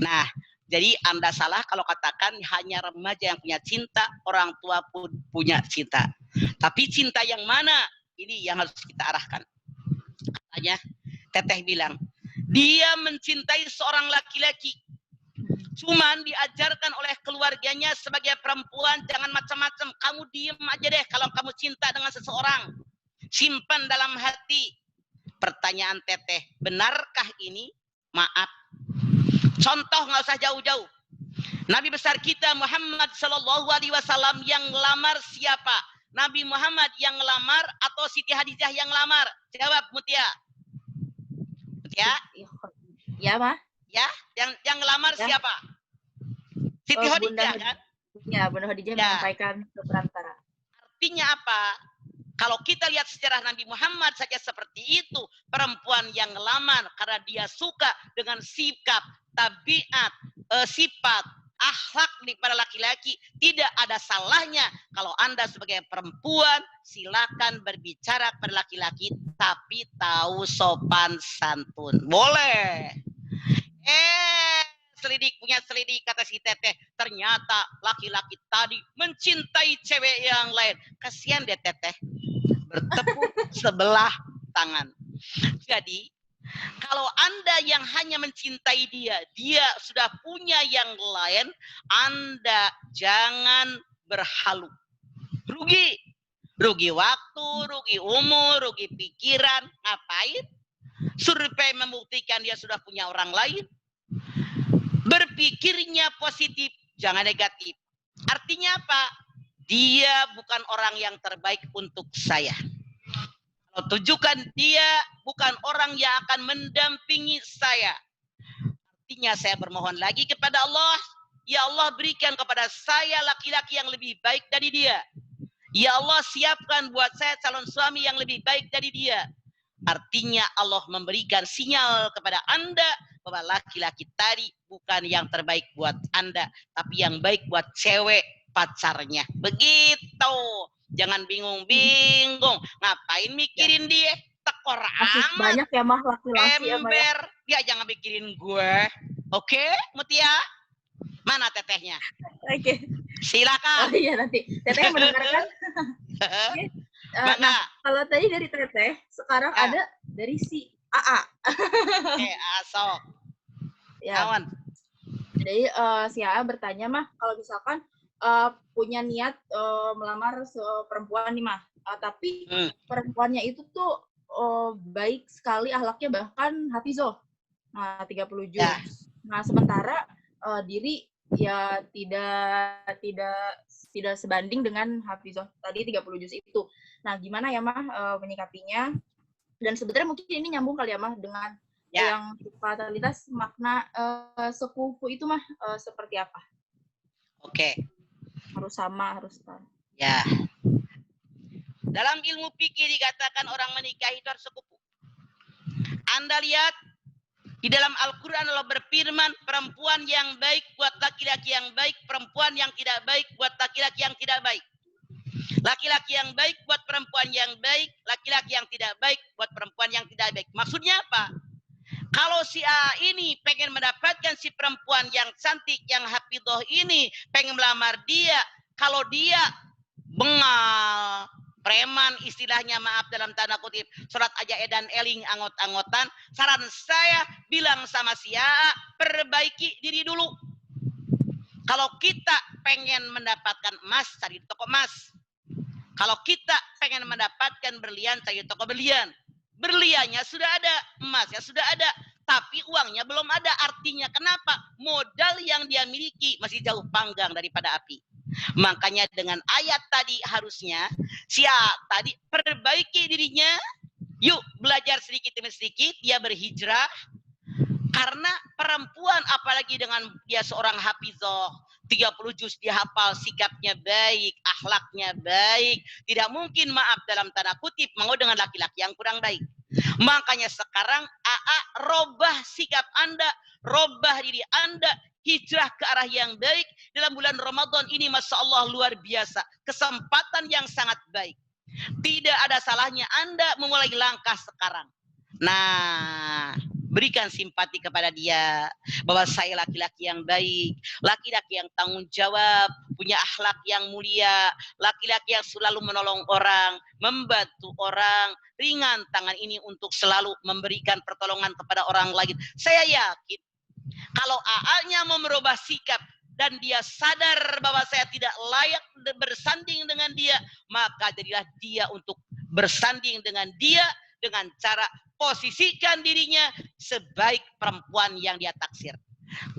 Nah, jadi Anda salah kalau katakan hanya remaja yang punya cinta, orang tua pun punya cinta. Tapi cinta yang mana? Ini yang harus kita arahkan. Katanya Teteh bilang, dia mencintai seorang laki-laki. Cuman diajarkan oleh keluarganya sebagai perempuan jangan macam-macam. Kamu diem aja deh kalau kamu cinta dengan seseorang. Simpan dalam hati. Pertanyaan Teteh, benarkah ini? Maaf. Contoh nggak usah jauh-jauh. Nabi besar kita Muhammad Sallallahu Alaihi Wasallam yang lamar siapa? Nabi Muhammad yang ngelamar atau Siti Hadijah yang lamar? Jawab Mutia. Mutia? Ya, Mah. Ya, yang ngelamar Ya. siapa? Siti Hadijah kan? Ya, Bunda Khadijah menyampaikan ke perantara. Artinya apa? Kalau kita lihat sejarah Nabi Muhammad saja seperti itu, perempuan yang ngelamar karena dia suka dengan sikap, tabiat, sifat, akhlak para laki-laki, tidak ada salahnya kalau Anda sebagai perempuan silakan berbicara pada laki-laki tapi tahu sopan santun. Boleh. Selidik punya selidik kata si Teteh, ternyata laki-laki tadi mencintai cewek yang lain. Kasihan deh Teteh, bertepuk sebelah tangan. Jadi kalau Anda yang hanya mencintai dia, dia sudah punya yang lain, Anda jangan berhalu. Rugi. Rugi waktu, rugi umur, rugi pikiran. Ngapain? Survei membuktikan dia sudah punya orang lain. Berpikirnya positif, jangan negatif. Artinya apa? Dia bukan orang yang terbaik untuk saya. Kalau tujukan dia bukan orang yang akan mendampingi saya. Artinya saya bermohon lagi kepada Allah. Ya Allah, berikan kepada saya laki-laki yang lebih baik dari dia. Ya Allah, siapkan buat saya calon suami yang lebih baik dari dia. Artinya Allah memberikan sinyal kepada Anda bahwa laki-laki tadi bukan yang terbaik buat Anda, tapi yang baik buat cewek pacarnya. Begitu. Jangan bingung-bingung. Ngapain mikirin dia? Tekor amat. Banyak ya Mah laki-laki ya, Mah, ya. Ember. Ya jangan mikirin gue. Oke, Mutia? Mana Tetehnya? Oke. Silakan. Oh iya, nanti Teteh mendengarkan. Oke. Nah, kalau tadi dari Teteh, sekarang ada dari si AA. Asok. Ya. Kawan. Jadi si AA bertanya, Mah, kalau misalkan punya niat melamar perempuan nih, Mah, tapi perempuannya itu tuh baik sekali akhlaknya, bahkan hafizoh. Nah, 30 juz. Ya. Nah, sementara diri ya tidak sebanding dengan hafizoh tadi 30 juz itu. Nah, gimana ya, Mah, menyikapinya? Dan sebenarnya mungkin ini nyambung kali ya, Mah, dengan yang fatalitas makna sekufu itu, Mah, seperti apa? Oke. Harus sama, harus sama. Ya. Dalam ilmu fikih dikatakan orang menikah itu harus sekufu. Anda lihat di dalam Al-Quran Allah berfirman, perempuan yang baik buat laki-laki yang baik, perempuan yang tidak baik buat laki-laki yang tidak baik. Laki-laki yang baik buat perempuan yang baik, laki-laki yang tidak baik buat perempuan yang tidak baik. Maksudnya apa? Kalau si A ini pengen mendapatkan si perempuan yang cantik, yang hafidhoh ini, pengen melamar dia, kalau dia bengal, preman istilahnya, maaf dalam tanda kutip, sholat aja edan eling angot-angotan. Saran saya bilang sama si AA, perbaiki diri dulu. Kalau kita pengen mendapatkan emas, cari toko emas. Kalau kita pengen mendapatkan berlian, cari toko berlian. Berliannya sudah ada, emasnya sudah ada, tapi uangnya belum ada. Artinya kenapa? Modal yang dia miliki masih jauh panggang daripada api. Makanya dengan ayat tadi harusnya si A tadi perbaiki dirinya. Yuk belajar sedikit demi sedikit, dia berhijrah. Karena perempuan apalagi dengan dia seorang hafizah, 30 juz dia hafal, sikapnya baik, akhlaknya baik. Tidak mungkin, maaf dalam tanda kutip, mau dengan laki-laki yang kurang baik. Makanya sekarang AA robah sikap Anda, robah diri Anda, hijrah ke arah yang baik. Dalam bulan Ramadan ini Masya Allah luar biasa. Kesempatan yang sangat baik. Tidak ada salahnya Anda memulai langkah sekarang. Nah, berikan simpati kepada dia. Bahwa saya laki-laki yang baik. Laki-laki yang tanggung jawab. Punya akhlak yang mulia. Laki-laki yang selalu menolong orang. Membantu orang. Ringan tangan ini untuk selalu memberikan pertolongan kepada orang lain. Saya yakin. Kalau AA-nya mau merubah sikap dan dia sadar bahwa saya tidak layak bersanding dengan dia, maka jadilah dia untuk bersanding dengan dia dengan cara posisikan dirinya sebaik perempuan yang dia taksir.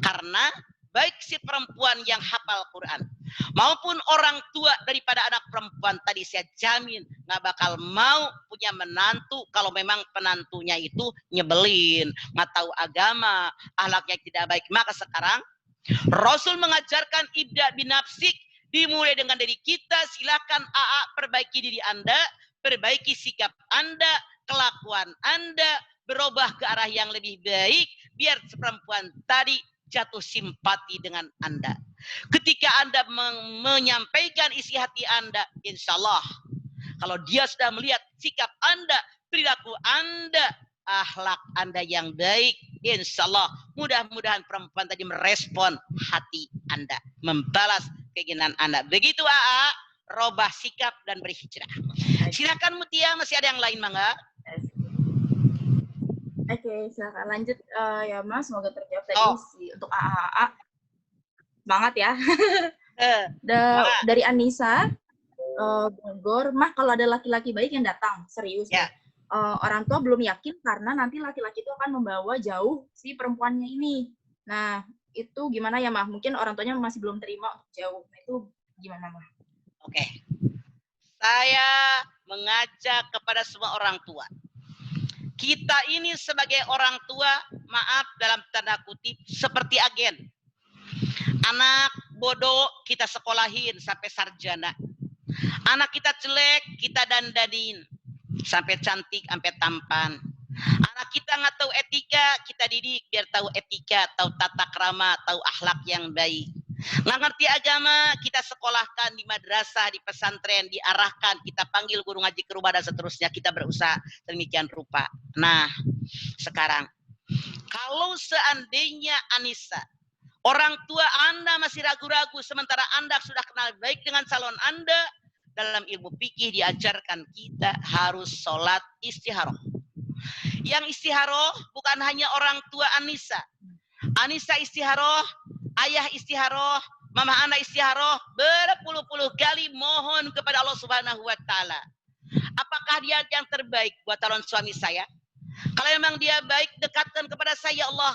Karena baik si perempuan yang hafal Quran maupun orang tua daripada anak perempuan tadi, saya jamin nggak bakal mau punya menantu kalau memang penantunya itu nyebelin, nggak tahu agama, akhlaknya tidak baik. Maka sekarang Rasul mengajarkan ibda binafsik, dimulai dengan diri kita. Silakan AA perbaiki diri Anda, perbaiki sikap Anda, kelakuan Anda, berubah ke arah yang lebih baik, biar perempuan tadi jatuh simpati dengan Anda. Ketika Anda menyampaikan isi hati Anda, insya Allah, kalau dia sudah melihat sikap Anda, perilaku Anda, akhlak Anda yang baik, insya Allah, mudah-mudahan perempuan tadi merespon hati Anda, membalas keinginan Anda. Begitu AA, robah sikap dan berhijrah. Silakan Mutia, masih ada yang lain, Mangga? Oke, silakan lanjut ya Mas, semoga terjawab tadi untuk AA. Semangat ya. Dari Anissa, Bogor, Mah kalau ada laki-laki baik yang datang, serius. Ya. Orang tua belum yakin karena nanti laki-laki itu akan membawa jauh si perempuannya ini. Nah, itu gimana ya Mah? Mungkin orang tuanya masih belum terima untuk jauh. Nah, itu gimana Mah? Oke. Saya mengajak kepada semua orang tua. Kita ini sebagai orang tua, maaf dalam tanda kutip, seperti agen. Anak bodoh kita sekolahin sampai sarjana. Anak kita jelek, kita dandanin sampai cantik, sampai tampan. Anak kita nggak tahu etika, kita didik biar tahu etika, tahu tata krama, tahu akhlak yang baik. Nggak ngerti agama, kita sekolahkan di madrasah, di pesantren, diarahkan, kita panggil guru ngaji ke rumah dan seterusnya, kita berusaha demikian rupa. Nah, sekarang kalau seandainya Anissa, orang tua Anda masih ragu-ragu sementara Anda sudah kenal baik dengan calon Anda, dalam ilmu fikih diajarkan kita harus sholat istikharah. Yang istikharah bukan hanya orang tua Anissa. Anissa istikharah, ayah istikharah, mama anak istikharah, berpuluh-puluh kali mohon kepada Allah Subhanahu wa taala. Apakah dia yang terbaik buat calon suami saya? Kalau memang dia baik, dekatkan kepada saya Allah.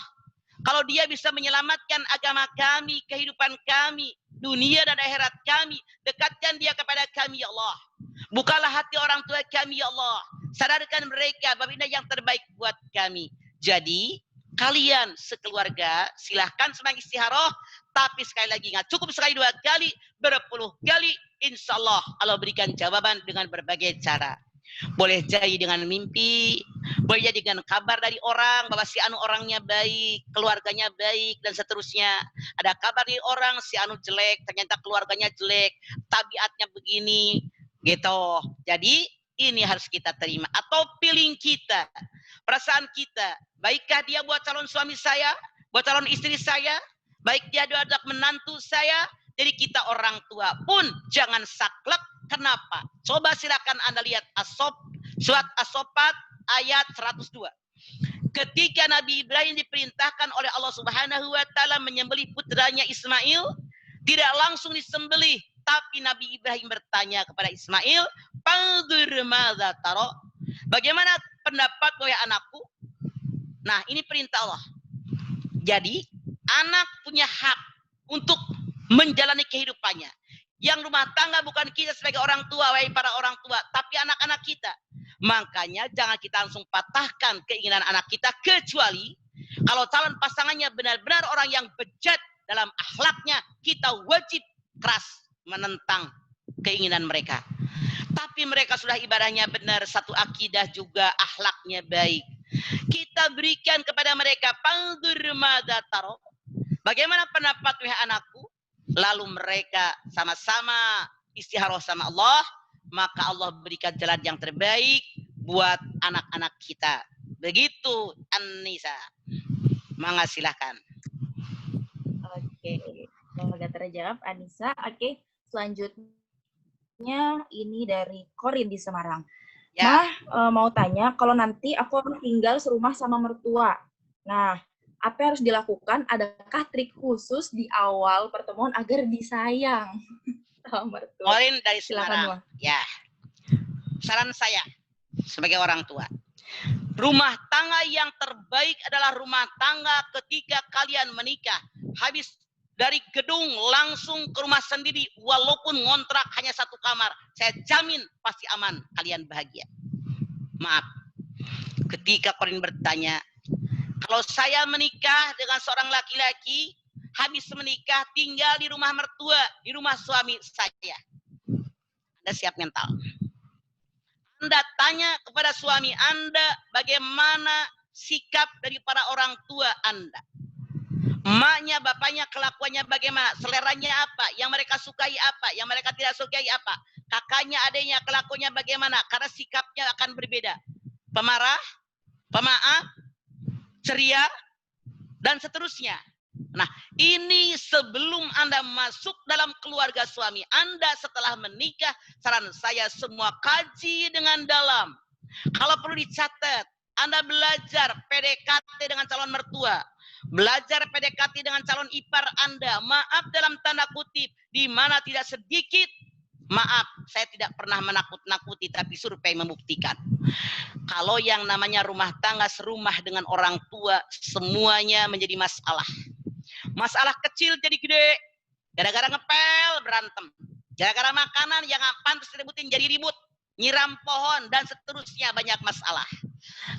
Kalau dia bisa menyelamatkan agama kami, kehidupan kami, dunia dan akhirat kami, dekatkan dia kepada kami ya Allah. Bukalah hati orang tua kami ya Allah. Sadarkan mereka bahwa ini yang terbaik buat kami. Jadi kalian sekeluarga silahkan semang istikharah, tapi sekali lagi nggak cukup sekali dua kali, berpuluh kali, insya Allah Allah berikan jawaban dengan berbagai cara. Boleh jadi dengan mimpi, boleh jadi dengan kabar dari orang bahwa si anu orangnya baik, keluarganya baik dan seterusnya. Ada kabar dari orang si anu jelek, ternyata keluarganya jelek, tabiatnya begini, gitu. Jadi ini harus kita terima atau feeling kita, perasaan kita. Baikkah dia buat calon suami saya, buat calon istri saya, baik dia buat menantu saya. Jadi kita orang tua pun jangan saklek Kenapa? Coba silakan Anda lihat surat As-Saffat ayat 102. Ketika Nabi Ibrahim diperintahkan oleh Allah Subhanahu wa taala menyembelih putranya Ismail, tidak langsung disembelih, tapi Nabi Ibrahim bertanya kepada Ismail, "Fanzur madza tara?" Bagaimana pendapat wahai anakku? Nah, ini perintah Allah. Jadi, anak punya hak untuk menjalani kehidupannya. Yang rumah tangga bukan kita sebagai orang tua, wahai para orang tua, tapi anak-anak kita. Makanya jangan kita langsung patahkan keinginan anak kita, kecuali kalau calon pasangannya benar-benar orang yang bejat dalam akhlaknya, kita wajib keras menentang keinginan mereka. Tapi mereka sudah ibadahnya benar, satu akidah juga, akhlaknya baik. Kita berikan kepada mereka, "Fanzur madza tara?" Bagaimana pendapat wahai anakku? Lalu mereka sama-sama istikharah sama Allah, maka Allah berikan jalan yang terbaik buat anak-anak kita. Begitu, An-Nisa. Mangga silakan. Oke, semoga terjawab Anissa. Oke, selanjutnya ini dari Korin di Semarang. Ya. Mau tanya, kalau nanti aku tinggal serumah sama mertua. Nah, apa yang harus dilakukan? Adakah trik khusus di awal pertemuan agar disayang sama mertua? Korin dari Silakan, Semarang. Ya. Saran saya sebagai orang tua. Rumah tangga yang terbaik adalah rumah tangga ketika kalian menikah. Habis dari gedung langsung ke rumah sendiri, walaupun ngontrak hanya satu kamar. Saya jamin pasti aman, kalian bahagia. Maaf. Ketika Korin bertanya, kalau saya menikah dengan seorang laki-laki, habis menikah tinggal di rumah mertua, di rumah suami saya. Anda siap mental. Anda tanya kepada suami Anda bagaimana sikap dari para orang tua Anda. Emaknya, bapaknya, kelakuannya bagaimana, seleranya apa, yang mereka sukai apa, yang mereka tidak sukai apa. Kakaknya, adiknya, kelakuannya bagaimana, karena sikapnya akan berbeda. Pemarah, pemaaf, ceria, dan seterusnya. Nah, ini sebelum Anda masuk dalam keluarga suami Anda setelah menikah, saran saya semua kaji dengan dalam. Kalau perlu dicatat, Anda belajar PDKT dengan calon mertua, belajar PDKT dengan calon ipar Anda, maaf dalam tanda kutip, di mana tidak sedikit, maaf, saya tidak pernah menakut-nakuti, tapi survei membuktikan. Kalau yang namanya rumah tangga serumah dengan orang tua, semuanya menjadi masalah. Masalah kecil jadi gede, gara-gara ngepel berantem, gara-gara makanan yang pantas direbutin jadi ribut, nyiram pohon, dan seterusnya, banyak masalah.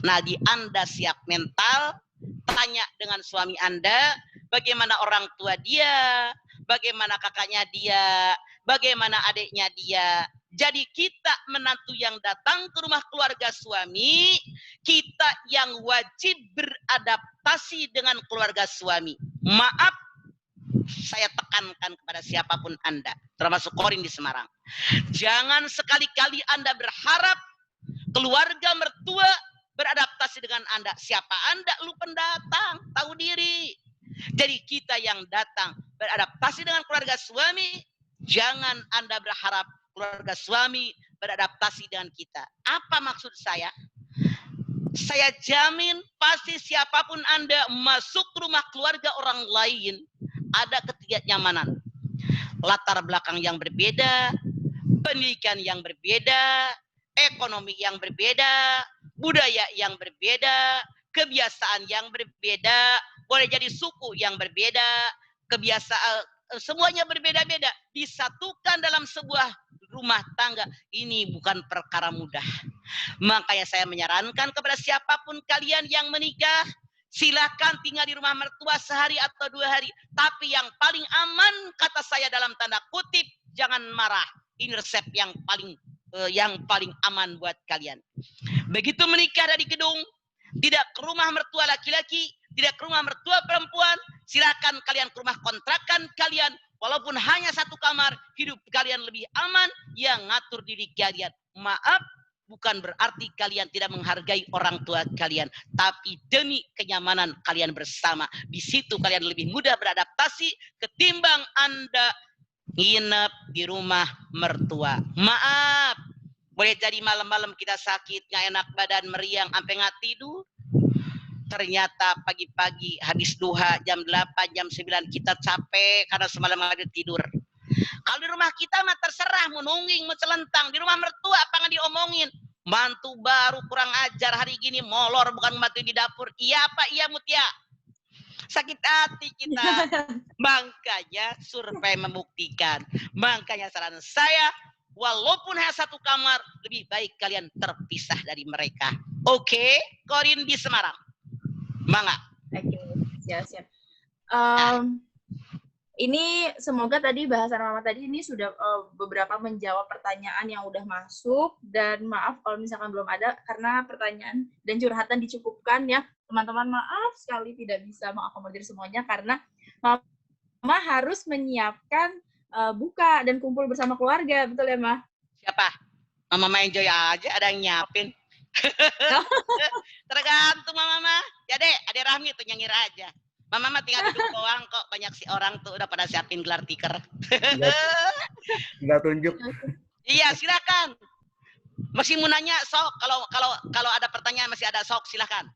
Nah, di Anda siap mental, tanya dengan suami Anda, bagaimana orang tua dia, bagaimana kakaknya dia, bagaimana adiknya dia. Jadi kita menantu yang datang ke rumah keluarga suami, kita yang wajib beradaptasi dengan keluarga suami. Maaf, saya tekankan kepada siapapun Anda, termasuk Korin di Semarang. Jangan sekali-kali Anda berharap keluarga mertua beradaptasi dengan Anda. Siapa Anda? Lu pendatang, tahu diri. Jadi kita yang datang beradaptasi dengan keluarga suami, jangan Anda berharap keluarga suami beradaptasi dengan kita. Apa maksud saya? Saya jamin pasti siapapun Anda masuk ke rumah keluarga orang lain, ada ketidaknyamanan. Latar belakang yang berbeda, pendidikan yang berbeda, ekonomi yang berbeda, budaya yang berbeda, kebiasaan yang berbeda, boleh jadi suku yang berbeda, kebiasaan, semuanya berbeda-beda. Disatukan dalam sebuah rumah tangga, ini bukan perkara mudah. Makanya saya menyarankan kepada siapapun kalian yang menikah, silakan tinggal di rumah mertua sehari atau 2 hari. Tapi yang paling aman, kata saya dalam tanda kutip, jangan marah. Ini resep yang paling aman buat kalian. Begitu menikah dari gedung, tidak ke rumah mertua laki-laki, tidak ke rumah mertua perempuan, silakan kalian ke rumah kontrakan kalian. Walaupun hanya 1 kamar, hidup kalian lebih aman, yang ngatur diri kalian. Maaf, bukan berarti kalian tidak menghargai orang tua kalian, tapi demi kenyamanan kalian bersama. Di situ kalian lebih mudah beradaptasi ketimbang Anda nginep di rumah mertua. Maaf, boleh jadi malam-malam kita sakit, nggak enak badan, meriang, sampai nggak tidur. Ternyata pagi-pagi habis duha jam 8, jam 9 kita capek karena semalam nggak ada tidur. Kalau di rumah kita mah terserah, mau nungging, mau celentang. Di rumah mertua apa nggak diomongin? Mantu baru kurang ajar hari gini, molor bukan bantu di dapur. Iya apa? Iya Mutia. Sakit hati kita. Makanya survei membuktikan. Makanya saran saya, walaupun hanya satu kamar, lebih baik kalian terpisah dari mereka. Oke, Korin di Semarang. Mangga. Oke, siap. Ini semoga tadi bahasan Mama tadi ini sudah beberapa menjawab pertanyaan yang udah masuk, dan maaf kalau misalkan belum ada karena pertanyaan dan curhatan dicukupkan ya. Teman-teman maaf sekali tidak bisa mengakomodir semuanya karena Mama harus menyiapkan buka dan kumpul bersama keluarga, betul ya Ma? Siapa? Mama enjoy aja, ada yang nyiapin. Tergantung Mama. Ya deh, ada Rahmi tuh nyengir aja. Mama tinggal duduk doang kok, banyak si orang tuh udah pada siapin gelar tikar. Tinggal tunjuk. Iya, silakan. Masih mau nanya, sok. Kalau ada pertanyaan masih ada, sok silakan.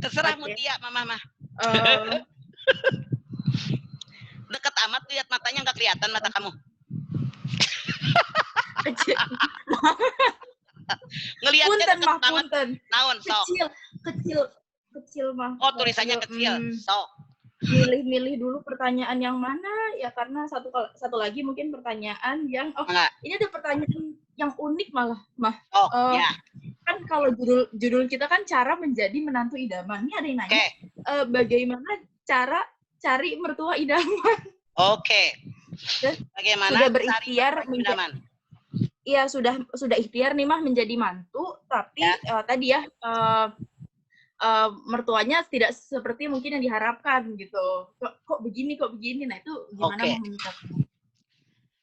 Terserah Mutia, Mama. Dekat amat lihat matanya, nggak kelihatan mata kamu. Ngelihatnya dekat banget. Naon, sok. Kecil mah. Oh, tulisannya kecil. Sok. Milih-milih dulu pertanyaan yang mana ya, karena satu lagi mungkin pertanyaan yang ini ada pertanyaan yang unik malah Mah. Ya. Kan kalau judul kita kan cara menjadi menantu idaman. Ini ada yang nanya, bagaimana cara cari mertua idaman? Oke. Bagaimana sudah berikhtiar idaman? Iya, sudah ikhtiar nih Mah menjadi mantu, tapi tadi ya mertuanya tidak seperti mungkin yang diharapkan gitu. Kok begini? Nah itu gimana menyikapinya?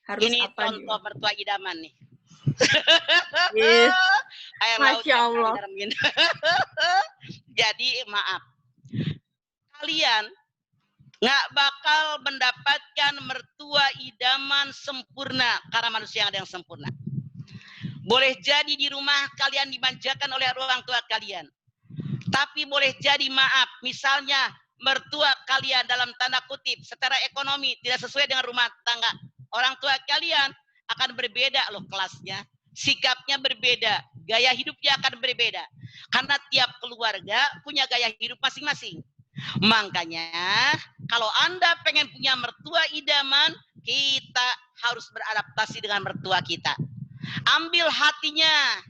Harus ini apa contoh juga? Mertua idaman nih. Yes. Masya Allah. Jadi maaf, kalian nggak bakal mendapatkan mertua idaman sempurna karena manusia yang ada yang sempurna. Boleh jadi di rumah kalian dimanjakan oleh orang tua kalian. Tapi boleh jadi maaf, misalnya mertua kalian dalam tanda kutip secara ekonomi tidak sesuai dengan rumah tangga. Orang tua kalian akan berbeda loh kelasnya, sikapnya berbeda, gaya hidupnya akan berbeda. Karena tiap keluarga punya gaya hidup masing-masing. Makanya kalau Anda pengen punya mertua idaman, kita harus beradaptasi dengan mertua kita. Ambil hatinya.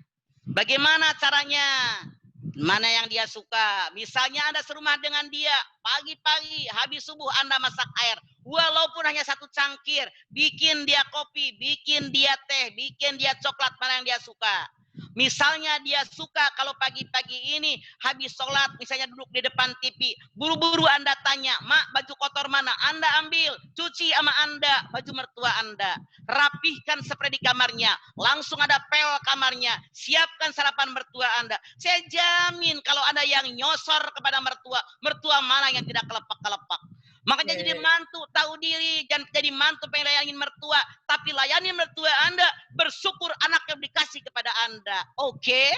Bagaimana caranya? Mana yang dia suka. Misalnya Anda serumah dengan dia, pagi-pagi habis subuh Anda masak air, walaupun hanya 1 cangkir, bikin dia kopi, bikin dia teh, bikin dia coklat, mana yang dia suka. Misalnya dia suka kalau pagi-pagi ini habis sholat, misalnya duduk di depan TV, buru-buru Anda tanya, Mak baju kotor mana? Anda ambil, cuci sama Anda, baju mertua Anda. Rapihkan spray di kamarnya, langsung ada pel kamarnya, siapkan sarapan mertua Anda. Saya jamin kalau Anda yang nyosor kepada mertua, mertua mana yang tidak kelepak-kelepak. Makanya jadi mantu, tahu diri, jangan jadi mantu pengen layanin mertua, tapi layani mertua Anda, bersyukur anak yang dikasih kepada Anda. Oke?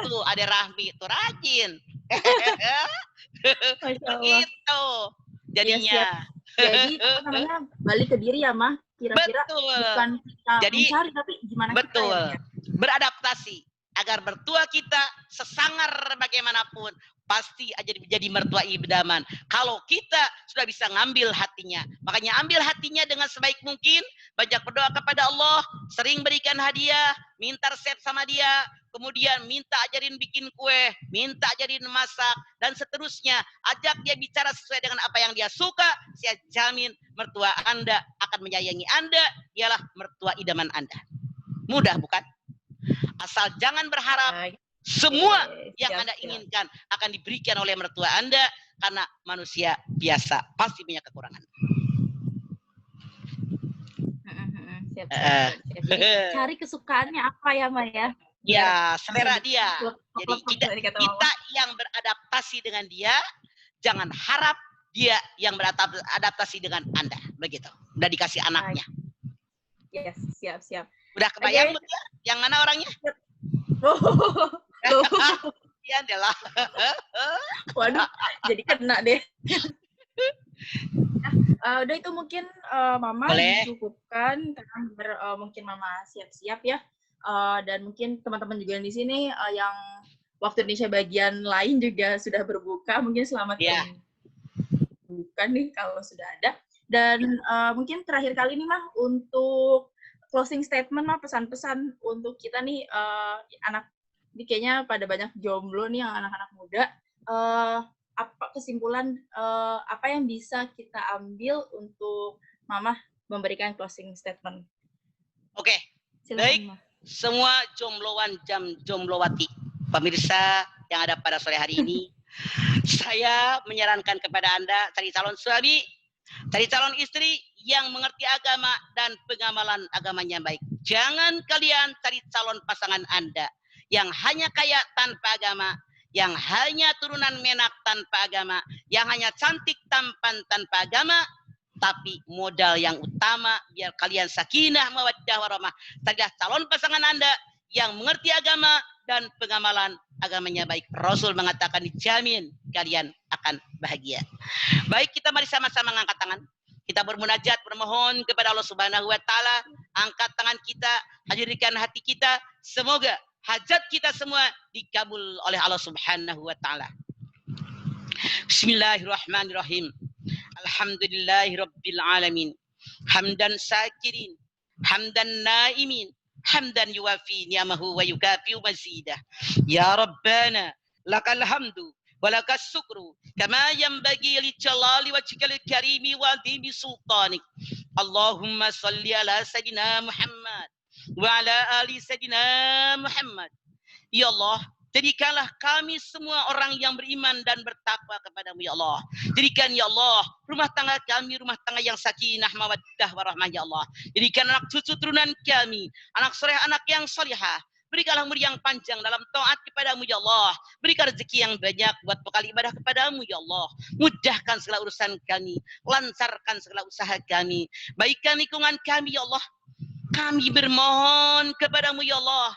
Tuh ada Rahmi, tuh rajin. Begitu jadinya. Jadi apa namanya, balik ke diri ya Mah, kira-kira bukan kita mencari, tapi gimana betul. kita ya. Beradaptasi agar mertua kita sesangar bagaimanapun pasti aja jadi mertua idaman. Kalau kita sudah bisa ngambil hatinya, makanya ambil hatinya dengan sebaik mungkin, banyak berdoa kepada Allah, sering berikan hadiah, minta resep sama dia, kemudian minta ajarin bikin kue, minta ajarin masak, dan seterusnya. Ajak dia bicara sesuai dengan apa yang dia suka, saya jamin mertua Anda akan menyayangi Anda, ialah mertua idaman Anda. Mudah bukan? Asal jangan berharap semua yang Anda inginkan akan diberikan oleh mertua Anda, karena manusia biasa pasti punya kekurangan. Siap. Jadi, cari kesukaannya apa ya Maya? Ya, selera dia. Jadi kita yang beradaptasi dengan dia, jangan harap dia yang beradaptasi dengan Anda. Begitu. Udah dikasih anaknya. Yes, siap. Udah kebayang Oke. Mutia? Yang mana orangnya? Loh. Iya adalah. Waduh, jadi kena deh. Udah itu mungkin Mama Boleh. dicukupkan karena mungkin Mama siap-siap ya. Dan mungkin teman-teman juga di sini yang waktu Indonesia bagian lain juga sudah berbuka. Mungkin selamat Iya. berbuka nih kalau sudah ada. Dan mungkin terakhir kali nih Mah untuk closing statement Mah, pesan-pesan untuk kita nih anak ini kayaknya pada banyak jomblo nih yang anak-anak muda. Apa kesimpulan apa yang bisa kita ambil untuk Mama memberikan closing statement? Oke. Silakan, Baik. Mah. Semua jomblowan jomblowati, pemirsa yang ada pada sore hari ini, saya menyarankan kepada Anda cari calon suami, cari calon istri yang mengerti agama dan pengamalan agamanya baik. Jangan kalian cari calon pasangan Anda yang hanya kaya tanpa agama, yang hanya turunan menak tanpa agama, yang hanya cantik tampan tanpa agama. Tapi modal yang utama biar kalian sakinah mawaddah warahmah. Carilah calon pasangan Anda yang mengerti agama dan pengamalan agamanya baik. Rasul mengatakan dijamin kalian akan bahagia. Baik, kita mari sama-sama mengangkat tangan. Kita bermunajat, bermohon kepada Allah Subhanahu wa taala. Angkat tangan kita, hadirkan hati kita. Semoga hajat kita semua dikabul oleh Allah Subhanahu wa taala. Bismillahirrahmanirrahim. Alhamdulillahi Rabbil Alamin. Hamdan syakirin, hamdan naimin, hamdan yuwafi ni'amahu wa yukafi'u mazidah. Ya Rabbana, lakal hamdu wa lakas syukru kama yanbaghi li jalali wajhikal karimi wa adhimi sultanik. Allahumma salli ala sayyidina Muhammad wa ala ali sayyidina Muhammad. Ya Allah, jadikanlah kami semua orang yang beriman dan bertakwa kepadamu ya Allah. Jadikan ya Allah rumah tangga kami rumah tangga yang sakinah mawaddah warahmah ya Allah. Jadikan anak cucu turunan kami anak soleh anak yang solihah. Berikanlah umur yang panjang dalam taat kepadamu ya Allah. Berikan rezeki yang banyak buat bekal ibadah kepadamu ya Allah. Mudahkan segala urusan kami, lancarkan segala usaha kami, baikkan lingkungan kami ya Allah. Kami bermohon kepadamu ya Allah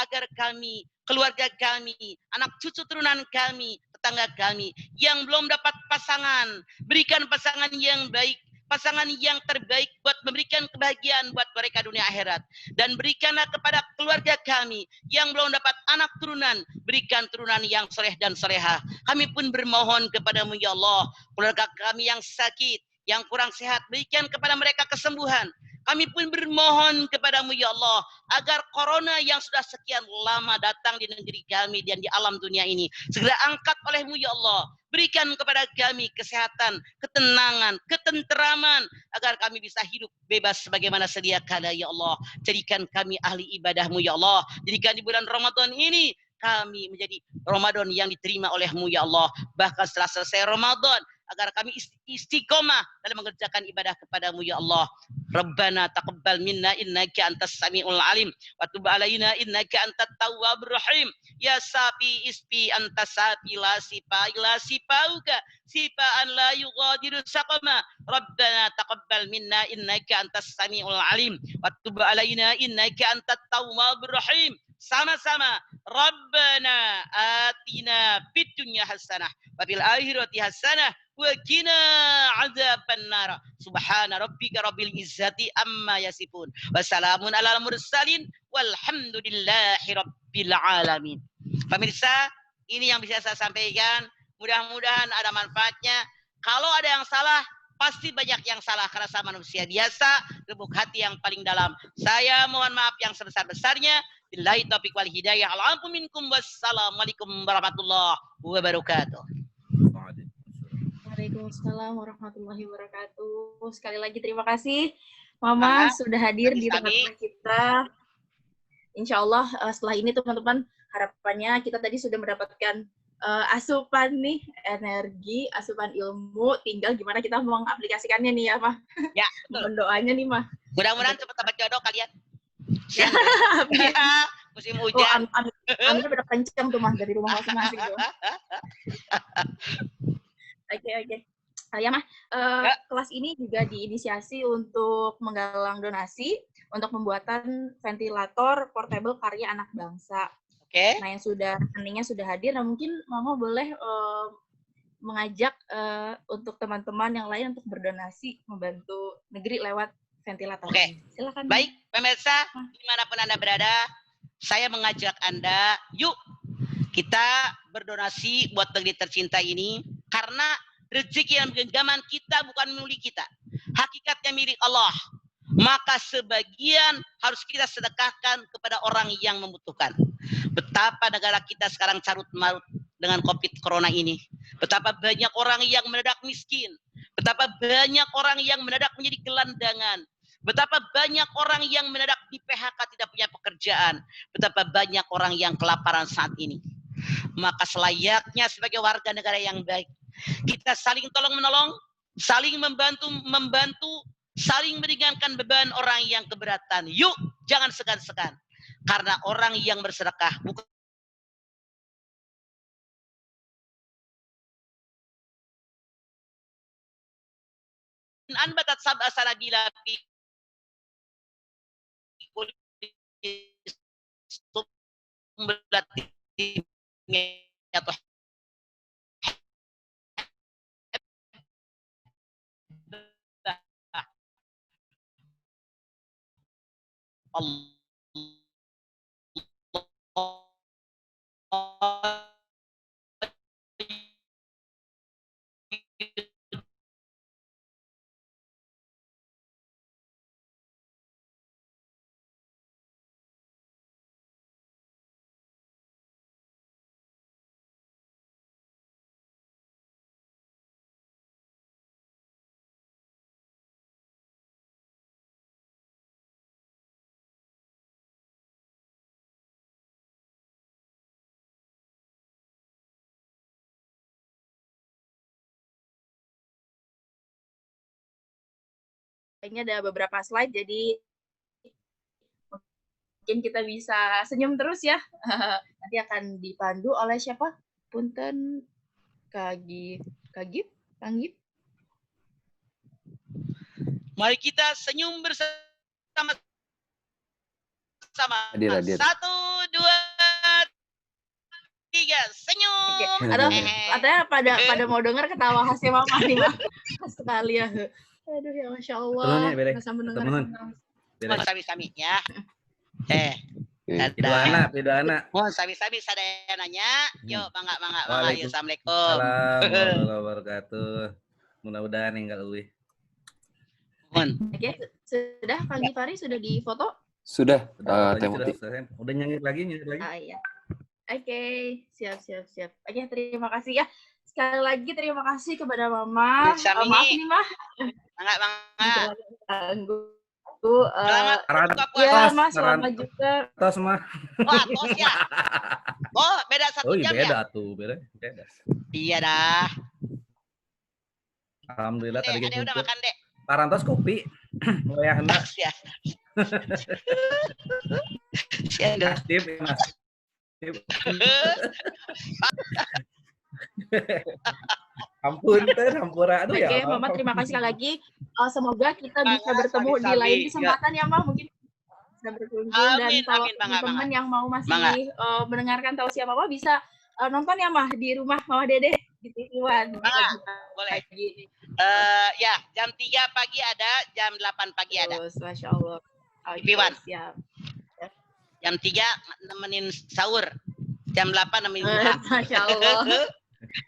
agar kami, keluarga kami, anak cucu turunan kami, tetangga kami yang belum dapat pasangan, berikan pasangan yang baik, pasangan yang terbaik buat memberikan kebahagiaan buat mereka dunia akhirat. Dan berikanlah kepada keluarga kami yang belum dapat anak turunan, berikan turunan yang soleh dan soleha. Kami pun bermohon kepadamu ya Allah, keluarga kami yang sakit, yang kurang sehat, berikan kepada mereka kesembuhan. Kami pun bermohon kepadamu ya Allah agar corona yang sudah sekian lama datang di negeri kami dan di alam dunia ini segera angkat olehmu ya Allah. Berikan kepada kami kesehatan, ketenangan, ketenteraman agar kami bisa hidup bebas sebagaimana sedia kala ya Allah. Jadikan kami ahli ibadahmu ya Allah. Jadikan di bulan Ramadan ini kami menjadi Ramadan yang diterima olehmu ya Allah. Bahkan setelah selesai Ramadan agar kami istiqomah dalam mengerjakan ibadah kepadamu ya Allah. Rabbana taqabbal minna innaka antas samiul alim wa tub alaina innaka antat tawwabur rahim. Ya sapi ispi antas sapi la sipa ila sipauka sipaan la yughadiru saqama. Rabbana taqabbal minna innaka antas samiul alim wa tub alaina innaka antat tawwabur rahim. Sama-sama. Rabbana atina fid dunya hasanah wa fil akhirati hasanah wa qina adzabannar. Subhana rabbika rabbil izzati amma yasifun. Wassalamun alal mursalin walhamdulillahi rabbil alamin. Pemirsa, ini yang bisa saya sampaikan. Mudah-mudahan ada manfaatnya. Kalau ada yang salah, pasti banyak yang salah karena saya manusia biasa, lubuk hati yang paling dalam. Saya mohon maaf yang sebesar-besarnya. Billahi taufiq wal hidayah. Alhamdulillah minkum. Wassalamualaikum warahmatullahi wabarakatuh. Waalaikumsalam warahmatullahi wabarakatuh. Sekali lagi terima kasih Mama sudah hadir di tempat kita. Insya Allah setelah ini teman-teman harapannya kita tadi sudah mendapatkan asupan nih energi, asupan ilmu. Tinggal gimana kita mengaplikasikannya nih ya Mah. Ya, mohon doanya nih Mah. Mudah-mudahan cepat dapat jodoh kalian. Ya, musim Oh, hujan. Aminnya pada kencang tuh Mah dari rumah masing-masing tuh. Oke. Ya Mah, kelas ini juga diinisiasi untuk menggalang donasi untuk pembuatan ventilator portable karya anak bangsa. Oke. Nah, yang rekeningnya sudah hadir. Nah, mungkin Mama boleh mengajak untuk teman-teman yang lain untuk berdonasi membantu negeri lewat ventilator. Oke. Silakan. Baik, pemirsa, dimanapun Anda berada, saya mengajak Anda, yuk kita berdonasi buat negeri tercinta ini, karena rezeki dan genggaman kita bukan milik kita. Hakikatnya milik Allah. Maka sebagian harus kita sedekahkan kepada orang yang membutuhkan. Betapa negara kita sekarang carut-marut dengan COVID Corona ini. Betapa banyak orang yang mendadak miskin. Betapa banyak orang yang mendadak menjadi gelandangan. Betapa banyak orang yang mendadak di PHK tidak punya pekerjaan. Betapa banyak orang yang kelaparan saat ini. Maka selayaknya sebagai warga negara yang baik, kita saling tolong-menolong, saling membantu, saling meringankan beban orang yang keberatan. Yuk, jangan segan-segan. Karena orang yang bersedekah bukan anbatat sab'a sanabila fi kulli sumbulatin mi'atu habbatin. Allah Ini ada beberapa slide, jadi mungkin kita bisa senyum terus ya. Nanti akan dipandu oleh siapa? Punten Kagip. Mari kita senyum bersama-sama. Hadir. 1, 2, 3, senyum. Oke. Atau pada mau dengar ketawa khasnya Mama nih, Mah. Khas sekali ya. Aduh ya Masya Allah. Temennya, Bere. Bisa mendengar. Mohon sami-sami ya. Pido anak. Mohon sami-sami sadananya. Yuk, mangga. Yuk, Assalamualaikum. Warahmatullahi wabarakatuh. Mudah-mudahan enggak lebih. Oke, sudah Kang Gifari sudah difoto? Sudah, Teh Sudah, Muti. udah nyengir lagi. Iya. Oke, siap. Oke, terima kasih ya. Sekali lagi terima kasih kepada Mama. Maaf nih, Mah. Mangga. Selamat buka puasa. Ya, Mas, selamat juga. Tos mah. Wah, tos ya. Oh, beda 1 Oh iya, jam beda ya? tuh, beda. Iya dah. Alhamdulillah tadi Dek, udah makan, Dek. Parantos kopi. Mulai hendak. Ya. Siap. Tip, Mas. Hampura. Aduh ya. Oke, Mama terima kasih sekali lagi. Semoga kita bisa bertemu di lain kesempatan ya, Mah. Mungkin bisa berkunjung dan kalau teman-teman yang mau masih mendengarkan tausiah Mama bisa nonton ya, Mah, di rumah Mama Dede di TV One. Boleh. Ya, jam 3 pagi ada, jam 8 pagi ada. Terus, Masya Allah. TV One. Siap. Jam 3 nemenin sahur. Jam 8 nemenin buka. Masya Allah.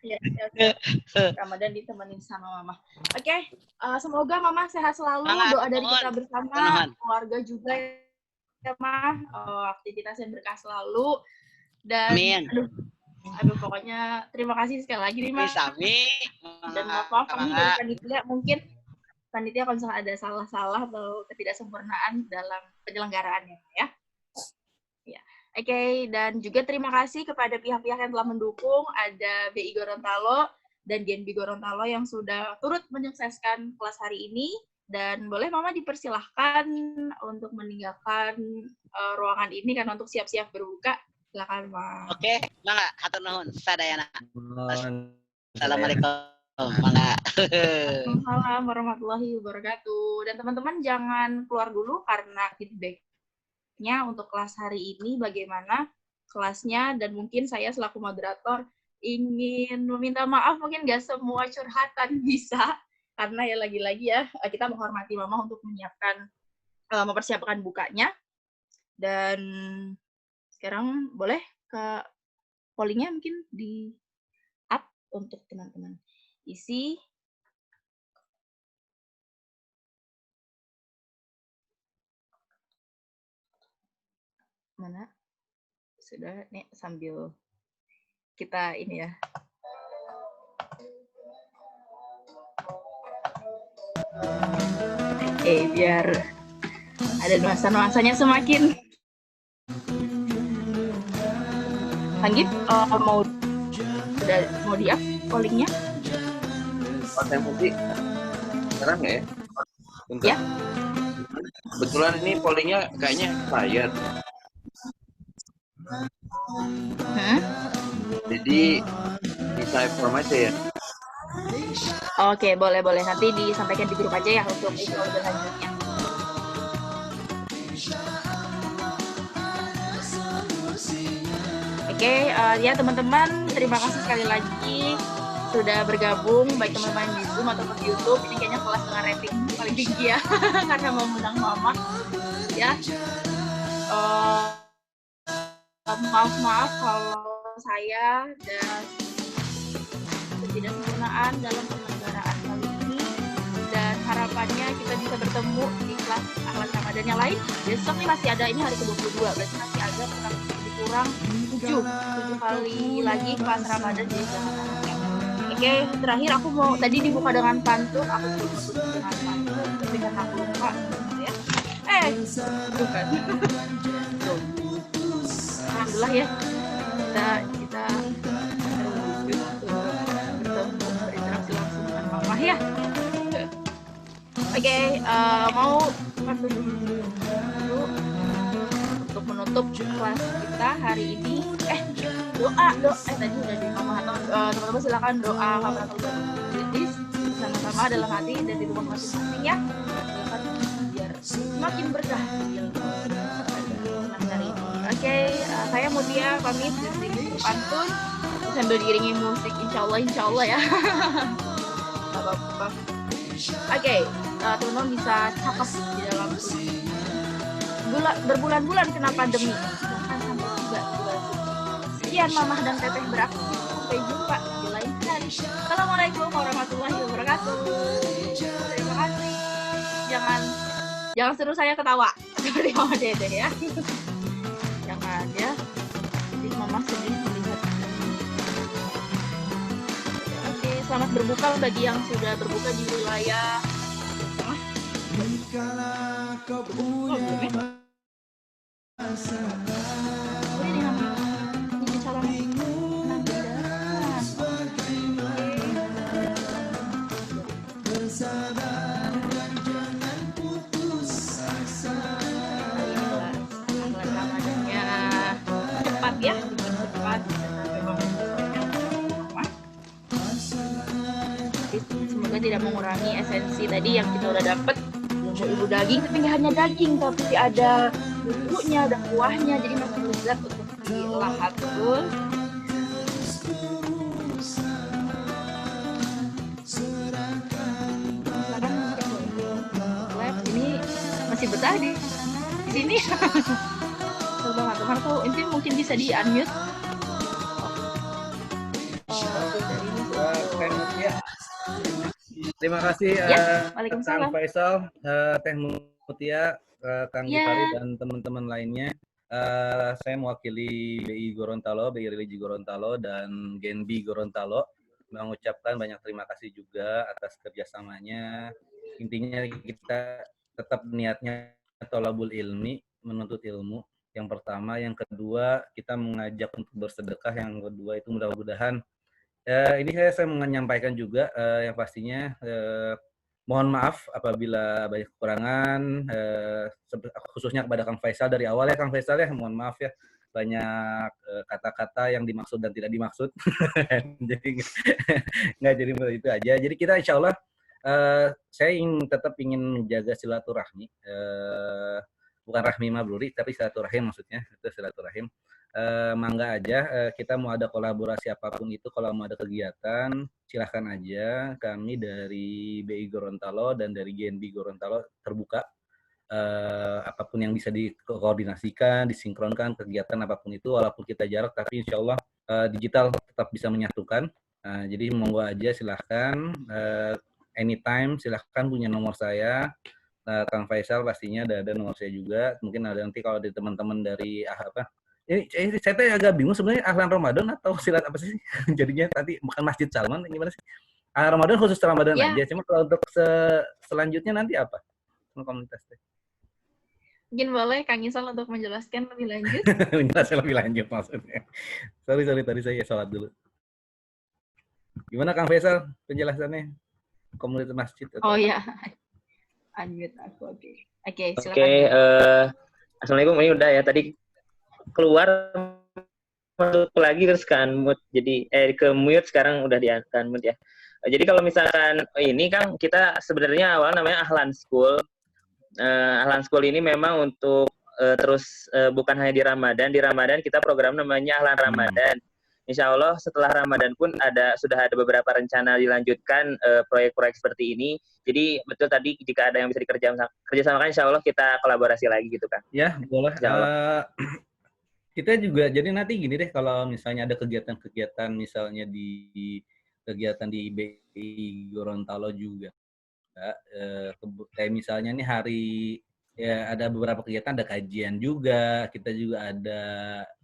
Ya. Ramadan ditemenin sama Mama. Oke, semoga Mama sehat selalu. Doa dari kita bersama, keluarga juga ya, Mah. Aktivitasnya berkah selalu. Dan aduh, pokoknya terima kasih sekali lagi nih, Mah. Dan maaf kami dari panitia, mungkin panitia kalau misalnya ada salah-salah atau ketidaksempurnaan dalam penyelenggaraannya ya. Oke, dan juga terima kasih kepada pihak-pihak yang telah mendukung, ada BI Gorontalo dan GNB Gorontalo yang sudah turut menyukseskan kelas hari ini. Dan boleh Mama dipersilahkan untuk meninggalkan ruangan ini karena untuk siap-siap berbuka. Silakan, Mama. Oke, mangga, hatur nuhun, sadayana. Assalamualaikum Mangga. Waalaikumsalam warahmatullahi wabarakatuh. Dan teman-teman jangan keluar dulu karena feedback-nya untuk kelas hari ini bagaimana kelasnya, dan mungkin saya selaku moderator ingin meminta maaf, mungkin nggak semua curhatan bisa, karena ya lagi-lagi ya kita menghormati Mama untuk menyiapkan, mempersiapkan bukanya. Dan sekarang boleh ke pollingnya mungkin di up untuk teman-teman isi. Mana? Sudah, nih sambil kita ini ya. Oke, biar ada nuansa-nuansanya semakin. Anggit, mau di-up pollingnya? Pakai musik sekarang nggak ya? Bentar. Ya. Kebetulan ini pollingnya kayaknya expired. Jadi di type aja ya. Oke, boleh. Nanti disampaikan di grup aja ya untuk info lebih lanjutnya. Oke, ya teman-teman, terima kasih sekali lagi sudah bergabung, baik teman-teman di Zoom ataupun di YouTube. Ini kayaknya kelas dengan rating paling tinggi ya, karena mau mengundang Mama. Ya, maaf kalau saya dan ketidaksempurnaan dalam penyelenggaraan kali ini, dan harapannya kita bisa bertemu di kelas akhlak Ramadan yang lain. Besok nih masih ada, ini hari ke-22, berarti masih ada kurang 7 kali lagi kelas Ramadan di Oke, terakhir aku mau, tadi dibuka dengan pantun, aku tutup dengan pantun, tapi karena aku lupa ya. Bukan. Alhamdulillah ya, kita bertemu, berinteraksi langsung dengan Mama ya. Oke, mau pantun dulu untuk menutup kelas kita hari ini. Doa tadi udah di Mama atau teman-teman silakan doa kafaratul majlis sama-sama dalam hati dan di rumah masing-masing ya. Silakan biar semakin berkah hari ini. Oke, saya Mutia pamit dari pantun sambil diiringi musik insyaallah ya. Gak apa-apa. Oke, teman-teman bisa cakap di dalam berbulan-bulan kena pandemi. Bahkan sampai 3 bulan. Sekian Mamah dan Teteh beraksi. Sampai jumpa di lain kali. Assalamualaikum warahmatullahi wabarakatuh. Terima kasih. Jangan suruh saya ketawa seperti Mama Dede ya. Jangan ya. Jadi Mama sedih melihat. Oke, selamat berbuka bagi yang sudah berbuka di wilayah cepat ya, cepat. Semoga tidak mengurangi esensi tadi yang kita udah dapet. Ilmu daging, tapi nggak hanya daging, tapi ada bumbunya, ada kuahnya, jadi masih lezat untuk dilahap betul. Ini masih betah di sini. Teman-teman tuh ini mungkin bisa di unmute. Terima kasih Kang Faisal, Teh Mutia, Kang Gifari dan teman-teman lainnya. Saya mewakili BI Gorontalo, BI Religi Gorontalo dan Genbi Gorontalo mengucapkan banyak terima kasih juga atas kerjasamanya. Intinya kita tetap niatnya tolabul ilmi, menuntut ilmu. Yang pertama, yang kedua kita mengajak untuk bersedekah. Yang kedua itu mudah-mudahan ini saya menyampaikan juga yang pastinya mohon maaf apabila banyak kekurangan, khususnya kepada Kang Faisal dari awal ya Kang Faisal ya, mohon maaf ya banyak kata-kata yang dimaksud dan tidak dimaksud. Jadi nggak jadi itu aja. Jadi kita insya Allah saya tetap ingin menjaga silaturahmi. Bukan rahmi mabruri, tapi silaturahim maksudnya. Itu silaturahim. Mangga aja kita mau ada kolaborasi apapun itu, kalau mau ada kegiatan silahkan aja. Kami dari BI Gorontalo dan dari GNB Gorontalo terbuka, apapun yang bisa dikoordinasikan, disinkronkan kegiatan apapun itu, walaupun kita jarak tapi insya Allah digital tetap bisa menyatukan. Jadi monggo aja silahkan, anytime silahkan, punya nomor saya. Kang Faisal pastinya ada nomor saya juga. Mungkin ada nanti kalau di teman-teman dari ini saya tuh agak bingung sebenarnya, ahlan Ramadan atau silat apa sih? Jadinya tadi bukan Masjid Salman, gimana sih? Ahlan Ramadan khusus Ramadan aja. Cuma kalau untuk selanjutnya nanti apa? Komunitas deh. Mungkin boleh Kang Isal untuk menjelaskan lebih lanjut. Menjelaskan lebih lanjut maksudnya. Sorry tadi saya sholat dulu. Gimana Kang Faisal penjelasannya? Komunitas masjid? Oh ya, unmute aku. Oke, silakan. Oke, assalamualaikum. Ini udah ya tadi keluar masuk lagi terus ke unmute, jadi ke mute, sekarang udah di unmute ya. Jadi kalau misalkan ini Kang, kita sebenarnya awal namanya Ahlan School. Ahlan School ini memang untuk terus bukan hanya di Ramadan. Di Ramadan kita program namanya Ahlan Ramadan. Insya Allah setelah Ramadan pun sudah ada beberapa rencana dilanjutkan proyek-proyek seperti ini. Jadi betul tadi jika ada yang bisa kerjasamakan, Insya Allah kita kolaborasi lagi gitu Kang. Ya boleh. Kita juga, jadi nanti gini deh, kalau misalnya ada kegiatan-kegiatan misalnya di kegiatan di BI Gorontalo juga, kayak misalnya nih hari, ya ada beberapa kegiatan, ada kajian juga, kita juga ada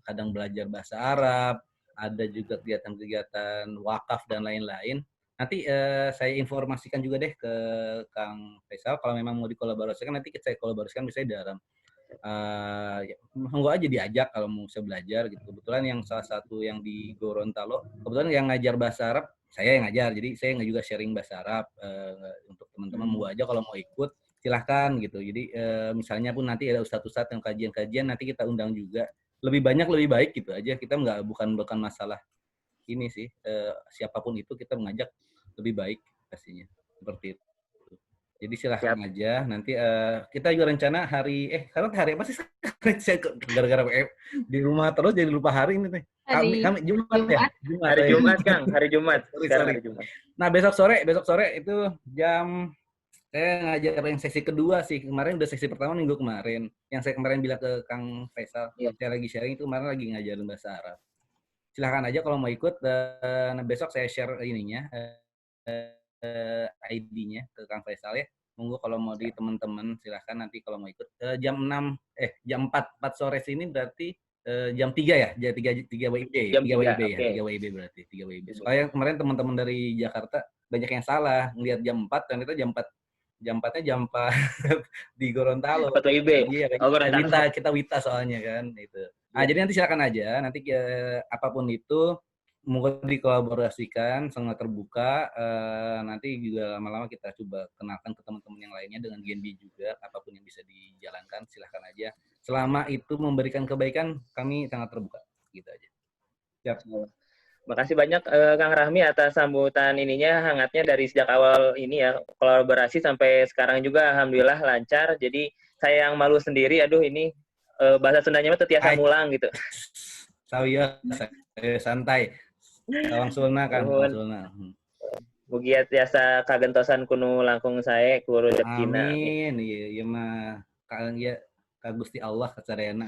kadang belajar bahasa Arab, ada juga kegiatan-kegiatan wakaf dan lain-lain. Nanti saya informasikan juga deh ke Kang Faisal, kalau memang mau dikolaborasikan, nanti saya kolaborasikan misalnya dalam monggo aja diajak kalau mau saya belajar gitu. Kebetulan yang salah satu yang di Gorontalo, kebetulan yang ngajar bahasa Arab saya yang ngajar, jadi saya nggak juga sharing bahasa Arab untuk teman-teman. Monggo aja kalau mau ikut silahkan gitu. Jadi misalnya pun nanti ada ustadz-ustadz yang kajian-kajian, nanti kita undang juga. Lebih banyak lebih baik gitu aja. Kita bukan masalah ini sih, siapapun itu kita mengajak lebih baik pastinya, seperti itu. Jadi silahkan aja. Nanti kita juga rencana sekarang hari apa sih? Saya gara-gara di rumah terus jadi lupa hari ini teh. Kami Jumat ya. Hari Jumat Kang, hari Jumat. Sorry. Nah besok sore itu saya ngajar yang sesi kedua sih. Kemarin udah sesi pertama minggu kemarin. Yang saya kemarin bilang ke Kang Faisal, saya lagi sharing itu kemarin lagi ngajarin bahasa Arab. Silahkan aja kalau mau ikut. Nah besok saya share ininya. ID-nya ke Kang Faisal ya. Monggo kalau mau di teman-teman silahkan nanti kalau mau ikut jam 4 sore sini berarti jam 3 ya, jam 3 WIB. 3 WIB ya, 3 WIB berarti 3 WIB. Soalnya kemarin teman-teman dari Jakarta banyak yang salah ngelihat jam 4 ternyata jam 4-nya jam 4 di Gorontalo. 4 WIB. Iya, kita Wita soalnya kan itu. Nah, jadi nanti silakan aja nanti apapun itu monggo dikolaborasikan, sangat terbuka. Nanti juga lama-lama kita coba kenalkan ke teman-teman yang lainnya dengan GNB juga. Apapun yang bisa dijalankan, silahkan aja. Selama itu memberikan kebaikan, kami sangat terbuka. Gitu aja. Siap. Makasih banyak Kang Rahmi atas sambutan ininya, hangatnya dari sejak awal ini ya, kolaborasi sampai sekarang juga Alhamdulillah lancar. Jadi saya yang malu sendiri, aduh ini bahasa Sundanya tuh tiasa mulang gitu. Saya santai. Tawang sulna kan, sulna. Mugia tiasa kagentosan kuno langkung saya ku rezekina. Amin. Iya mah ka Gusti Allah kacareana.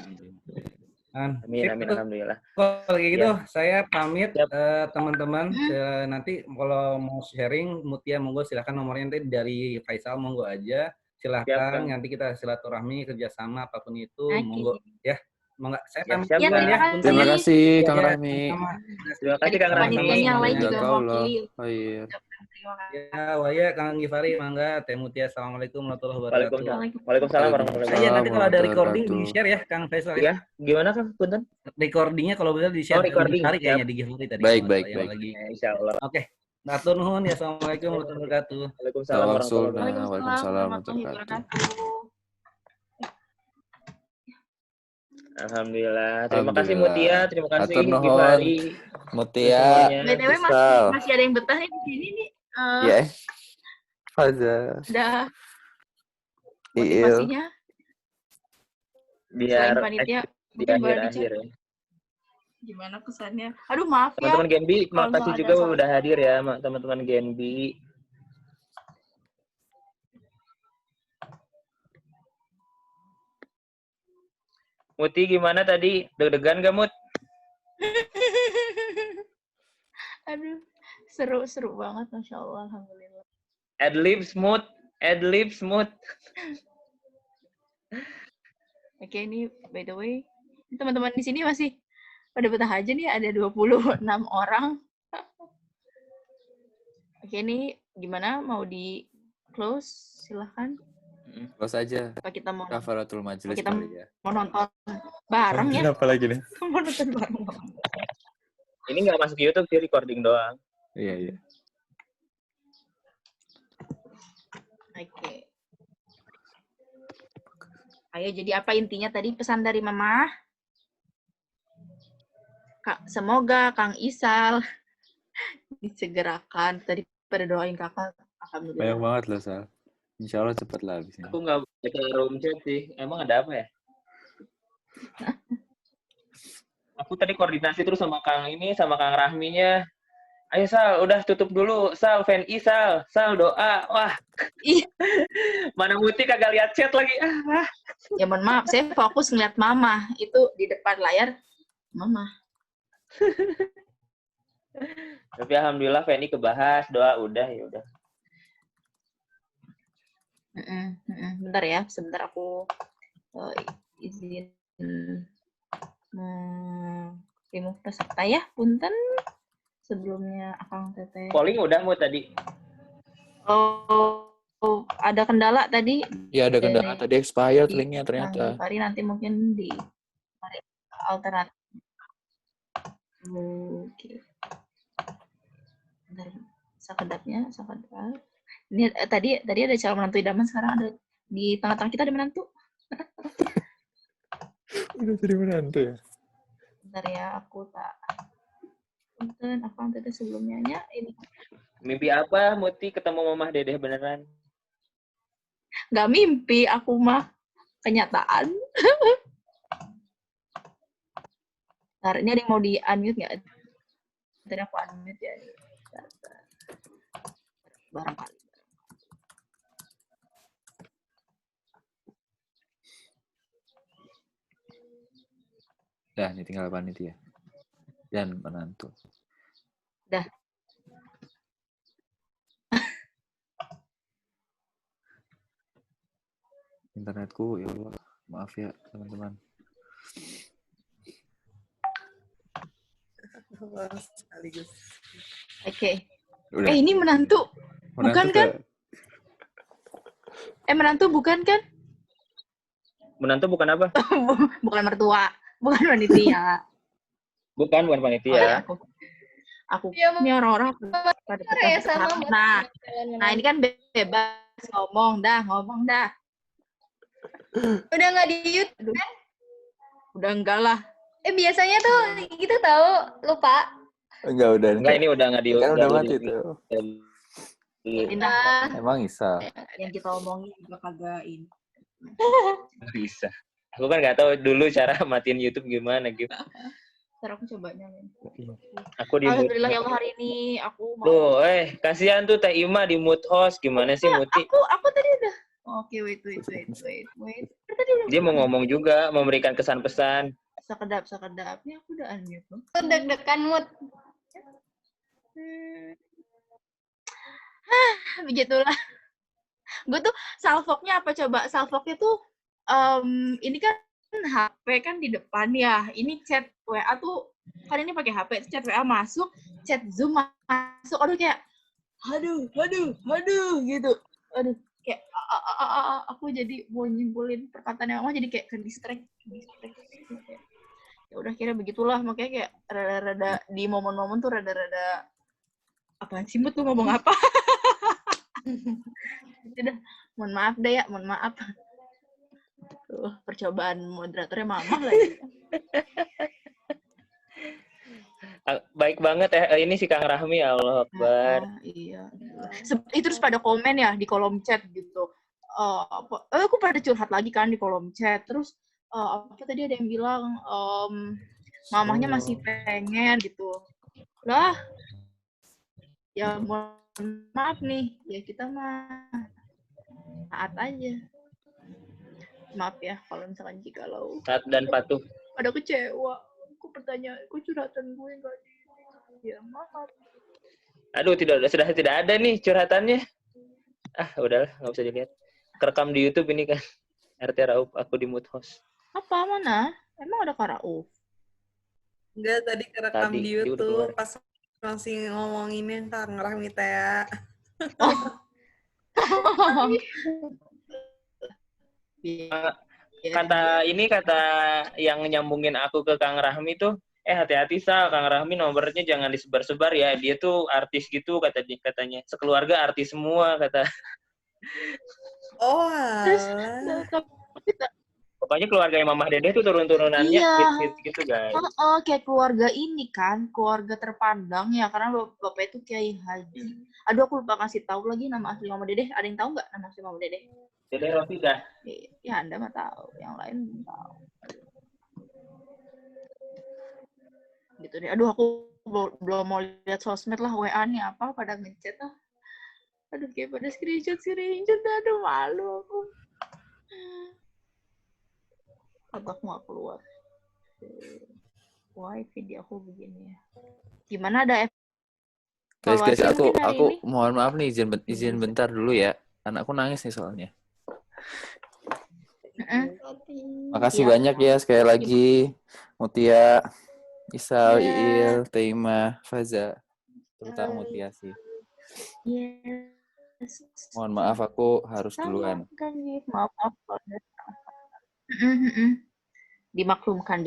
Amin alhamdulillah. Kalau kayak gitu saya pamit teman-teman. Nanti kalau mau sharing Mutia monggo silakan nomornya nanti dari Faisal monggo aja. Silakan nanti kita silaturahmi kerjasama apapun itu monggo ya. Monggo saya pamit duluan ya. Terima kasih Kang Rahmi. Terima kasih Kang Rahmi. Yang lain juga mewakili. Ya, waya Kang Gifari mangga Teh Mutia. Assalamualaikum warahmatullahi wabarakatuh. Waalaikumsalam warahmatullahi wabarakatuh. Nanti kalau ada recording di-share ya Kang Faisal ya. Gimana Kang? Punten. Recordingnya kalau bisa di-share recording Gifari kayaknya di Gifari tadi. Baik. Insyaallah. Oke. Matur nuhun ya. Assalamualaikum warahmatullahi wabarakatuh. Waalaikumsalam warahmatullahi wabarakatuh. Alhamdulillah. Terima kasih Alhamdulillah. Mutia, terima kasih Hatur nuhun. Gifari. Mutia. Semuanya. BTW Sal. masih ada yang betah nih di sini nih. Ya. Faza. Ada Iil. motivasinya Biar selain panitia di mungkin boleh akhir-akhir dicek ya. gimana kesannya. Aduh maaf ya Teman-teman Genbi, kalau makasih nggak ada juga salah. udah hadir ya, teman-teman Genbi. Muti gimana tadi? Deg-degan gak, Mut? Aduh seru banget, masya Allah, alhamdulillah. Adlibs, Mut. Adlibs, Mut. Oke, ini by the way teman-teman di sini masih pada betah aja nih, ada 26 orang. Oke, ini gimana, mau di close? Silahkan. Close aja. Apa kita mau Kafaratul majlis kita kali ya. mau nonton bareng ya? Apa lagi nih? Mau nonton bareng. Ini nggak masuk YouTube sih, recording doang. Iya. Oke. Ayo, jadi apa intinya tadi pesan dari Mama? Kak, semoga Kang Isal disegerakan. Tadi pada doain kakak, alhamdulillah. Banyak banget loh, Sal. Insya Allah cepat lah habisnya. Aku nggak baca room chat sih. Emang ada apa ya? Aku tadi koordinasi terus sama Kang Rahminya. Ayo Sal, udah tutup dulu. Sal, FNI Sal. Sal, doa. Wah. Mana Muti kagak lihat chat lagi. Ya mohon maaf, saya fokus ngeliat Mama. Itu di depan layar Mama. Tapi alhamdulillah FNI kebahas. Doa udah, ya udah. Bentar ya, sebentar aku izin remove peserta ya, punten. Sebelumnya Akang Teteh. Polling udah mau tadi. Oh, ada kendala tadi. Iya, ada kendala tadi expired linknya ternyata. Hari nanti mungkin di alternatif. Oke. Bentar, sekedapnya. Ini tadi ada calon menantu idaman, sekarang ada di tengah-tengah kita ada menantu. Udah jadi menantu ya. Bentar ya, aku tak. Punten, Akang Teteh sebelumnya ini. Mimpi apa Muti ketemu Mamah Dedeh beneran? Gak mimpi, aku mah kenyataan. Ntar, ini ada yang mau di-unmute nggak? Tadi aku unmute ya. Barangkali. Dah, ini tinggal panitia. Dan menantu. Dah. Internetku, ya Allah. Maaf ya, teman-teman. Sekaligus. Oke. Udah. Ini menantu. Bukan kan? Menantu bukan kan? Menantu bukan apa? Bukan mertua. Bukan panitia. Bukan panitia. Aku ini orang-orang pada nah ini kan bebas ngomong dah. Udah nggak di YouTube kan? Udah enggak lah. Biasanya tuh gitu tahu, lupa. Enggak, ini udah nggak di kan udah mati tuh. Emang bisa. Yang kita omongin juga kagak ini. Bisa. Aku kan nggak tahu dulu cara matiin YouTube gimana gitu. Ntar aku coba nyalain. Aku di Alhamdulillah ya Allah, hari ini aku mau. Tuh, kasihan tuh Teh Ima di mood host. Gimana sih Muti? Aku tadi udah. Oke, wait. Dia mau ngomong juga, memberikan kesan pesan. Sekedap-sekedapnya aku udah unmute loh. Deg-degan mood. Begitulah. Gue tuh salvoknya apa coba? Salvoknya tuh ini kan HP kan di depan ya. Ini chat WA tuh kan ini pakai HP, chat WA masuk, chat Zoom masuk. Aduh kayak aduh gitu. Aduh kayak aku jadi mau nyimpulin perkataan yang jadi kayak ke distract. Ya udah kira begitulah, makanya kayak rada-rada di momen-momen tuh rada-rada apaan sih tuh ngomong apa? Udah, mohon maaf. Percobaan moderatornya mamah lagi. Baik banget ya. Ini si Kang Rahmi, ya Allah Akbar. Iya. Itu terus pada komen ya di kolom chat gitu. Aku pada curhat lagi kan di kolom chat. Terus apa tadi ada yang bilang mamahnya masih pengen gitu. Lah, ya mohon maaf nih, ya kita mah taat aja. Maaf ya kalau misalkan jikalau Taat dan patuh. ada kecewa. Aku pertanyaan, aku curhatan gue enggak ya maaf. Aduh, sudah tidak ada nih curhatannya. Udahlah, nggak usah dilihat. Kerekam di YouTube ini kan. RT Raup, aku di mood host. Apa mana? Emang ada Kak Rauf? Enggak, tadi kerekam Tadi, di dia udah YouTube keluar. pas masih ngomongin Kang Rahmi Tea. Kata yang nyambungin aku ke Kang Rahmi tuh, hati-hati Sal, Kang Rahmi nomornya jangan disebar-sebar ya. Dia tuh artis gitu katanya. Sekeluarga artis semua kata. Oh, alah. Pokoknya keluarga Mamah Dedeh tuh turun-turunannya hits-hits gitu, guys. Kayak keluarga ini kan, keluarga terpandang ya, karena bapak itu Kiai Haji. Aduh, aku lupa kasih tahu lagi nama asli Mama Dedeh. Ada yang tahu nggak nama asli Mama Dedeh? Dedeh Rofidah. Ya, Anda mah tahu, yang lain belum tahu. Gitu deh. Aduh, aku belum mau lihat sosmed lah, WA-nya apa, pada ngechat lah. Aduh, kayak pada screenshot, aduh malu aku. Aku nggak keluar. Why video aku begini ya? Gimana ada Guys, evaluasi mungkin hari aku ini? mohon maaf nih, izin bentar dulu ya. Anakku nangis nih soalnya. Makasih banyak ya sekali lagi Mutia, Isal, Iil, Teima, Faza, terutama Mutia sih. Yes. Mohon maaf aku harus duluan. Maaf. Dimaklumkan.